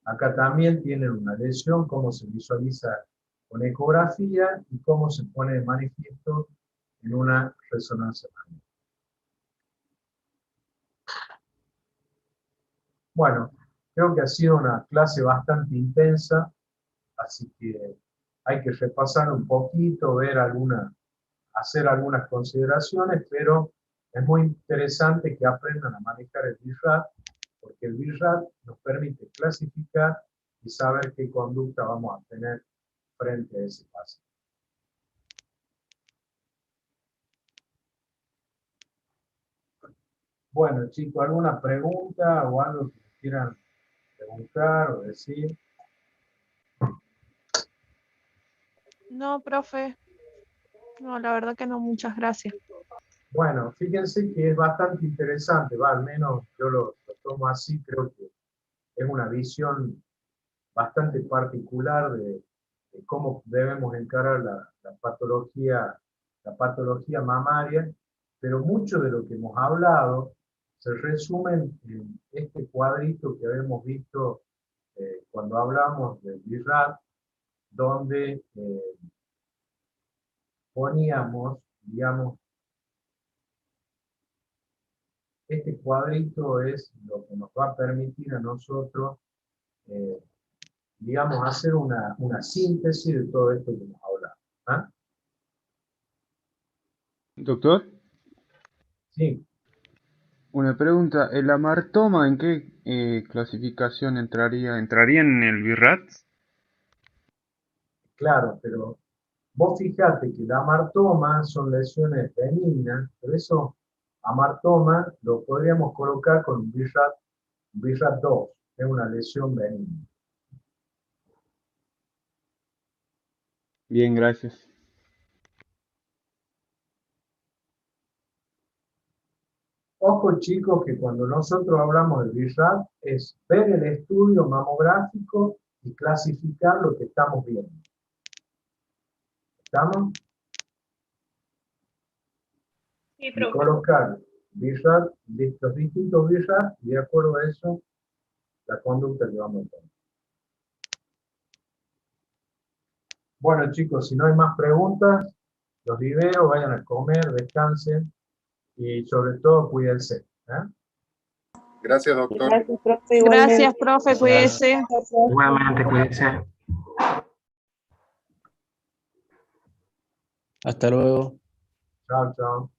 Speaker 1: Acá también tienen una lesión, cómo se visualiza con ecografía y cómo se pone de manifiesto en una resonancia magnética. Bueno, creo que ha sido una clase bastante intensa, así que hay que repasar un poquito, hacer algunas consideraciones, pero es muy interesante que aprendan a manejar el BIRAT, porque el BIRAT nos permite clasificar y saber qué conducta vamos a tener frente a ese paciente. Bueno, chicos, ¿alguna pregunta o algo que quieran preguntar o decir?
Speaker 7: No, profe. No, la verdad que no, muchas gracias.
Speaker 1: Bueno, fíjense que es bastante interesante, al menos yo lo tomo así, creo que es una visión bastante particular de cómo debemos encarar la patología mamaria, pero mucho de lo que hemos hablado se resume en este cuadrito que habíamos visto cuando hablamos del BIRAT, donde poníamos, digamos, este cuadrito es lo que nos va a permitir a nosotros, digamos, hacer una síntesis de todo esto que hemos hablado. ¿Ah?
Speaker 8: Doctor,
Speaker 1: Sí,
Speaker 8: una pregunta. ¿El amartoma en qué clasificación entraría? ¿Entraría en el BIRAT?
Speaker 1: claro, pero Vos fijate que la amartoma son lesiones benignas, por eso amartoma lo podríamos colocar con un BIRAT 2, es una lesión benigna.
Speaker 8: Bien, gracias.
Speaker 1: Ojo chicos que cuando nosotros hablamos de BIRAT es ver el estudio mamográfico y clasificar lo que estamos viendo. ¿Estamos?
Speaker 5: Sí,
Speaker 1: Y
Speaker 5: profe.
Speaker 1: colocar BIRAT, los distintos BIRAT, y de acuerdo a eso, la conducta que vamos a tomar. Bueno chicos, si no hay más preguntas, los libero, vayan a comer, descansen y sobre todo cuídense.
Speaker 9: Gracias, doctor.
Speaker 4: Gracias, profe, igualmente.
Speaker 7: Gracias, profe, cuídese.
Speaker 10: Igualmente, cuídense.
Speaker 6: Hasta luego.
Speaker 1: Chao, chao.